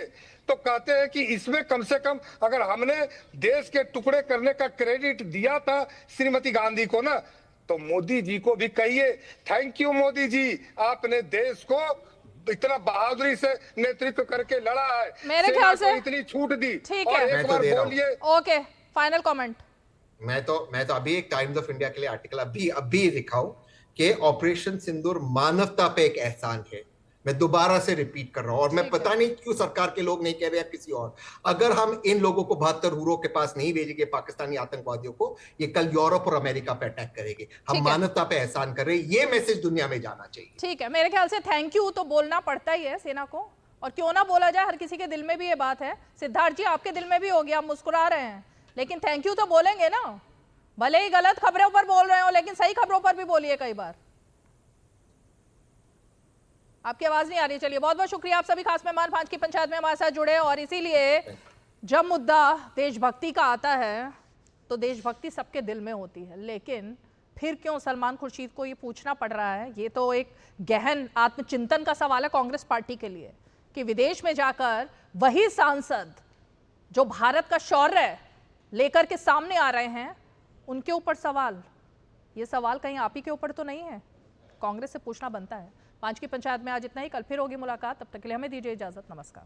तो कहते हैं कि इसमें कम से कम अगर हमने देश के टुकड़े करने का क्रेडिट दिया था श्रीमती गांधी को ना, तो मोदी जी को भी कहिए थैंक यू मोदी जी, आपने देश को इतना बहादुरी से नेतृत्व करके लड़ा है, मेरे ख्याल से इतनी छूट दी। ठीक और है, एक बार बोलिए। Okay, final comment. मैं तो अभी एक टाइम्स ऑफ इंडिया के लिए आर्टिकल अभी दिखाऊं कि ऑपरेशन सिंदूर मानवता पे एक एहसान है। मैं दोबारा से रिपीट कर रहा हूं, और मैं पता नहीं क्यों सरकार के लोग नहीं कह रहे हैं किसी और। अगर हम इन लोगों को 72 हुरों के पास नहीं भेजेंगे, पाकिस्तानी आतंकवादियों को, ये कल यूरोप और अमेरिका पे अटैक करेंगे। हम मानवता पे एहसान कर रहे हैं, ये मैसेज दुनिया में जाना चाहिए। ठीक है, मेरे ख्याल से थैंक यू तो बोलना पड़ता ही है सेना को, और क्यों ना बोला जाए, हर किसी के दिल में भी ये बात है। सिद्धार्थ जी, आपके दिल में भी होगी, आप मुस्कुरा रहे हैं, लेकिन थैंक यू तो बोलेंगे ना। भले ही गलत खबरों पर बोल रहे हो, लेकिन सही खबरों पर भी बोलिए कई बार। आपकी आवाज नहीं आ रही। चलिए, बहुत बहुत शुक्रिया आप सभी खास मेहमान 5 की पंचायत में हमारे साथ जुड़े। और इसीलिए जब मुद्दा देशभक्ति का आता है तो देशभक्ति सबके दिल में होती है, लेकिन फिर क्यों सलमान खुर्शीद को ये पूछना पड़ रहा है? ये तो एक गहन आत्मचिंतन का सवाल है कांग्रेस पार्टी के लिए कि विदेश में जाकर वही सांसद जो भारत का शौर्य लेकर के सामने आ रहे हैं, उनके ऊपर सवाल। ये सवाल कहीं आप ही के ऊपर तो नहीं है? कांग्रेस से पूछना बनता है। 5 की पंचायत में आज इतना ही। कल फिर होगी मुलाकात, तब तक के लिए हमें दीजिए इजाजत। नमस्कार।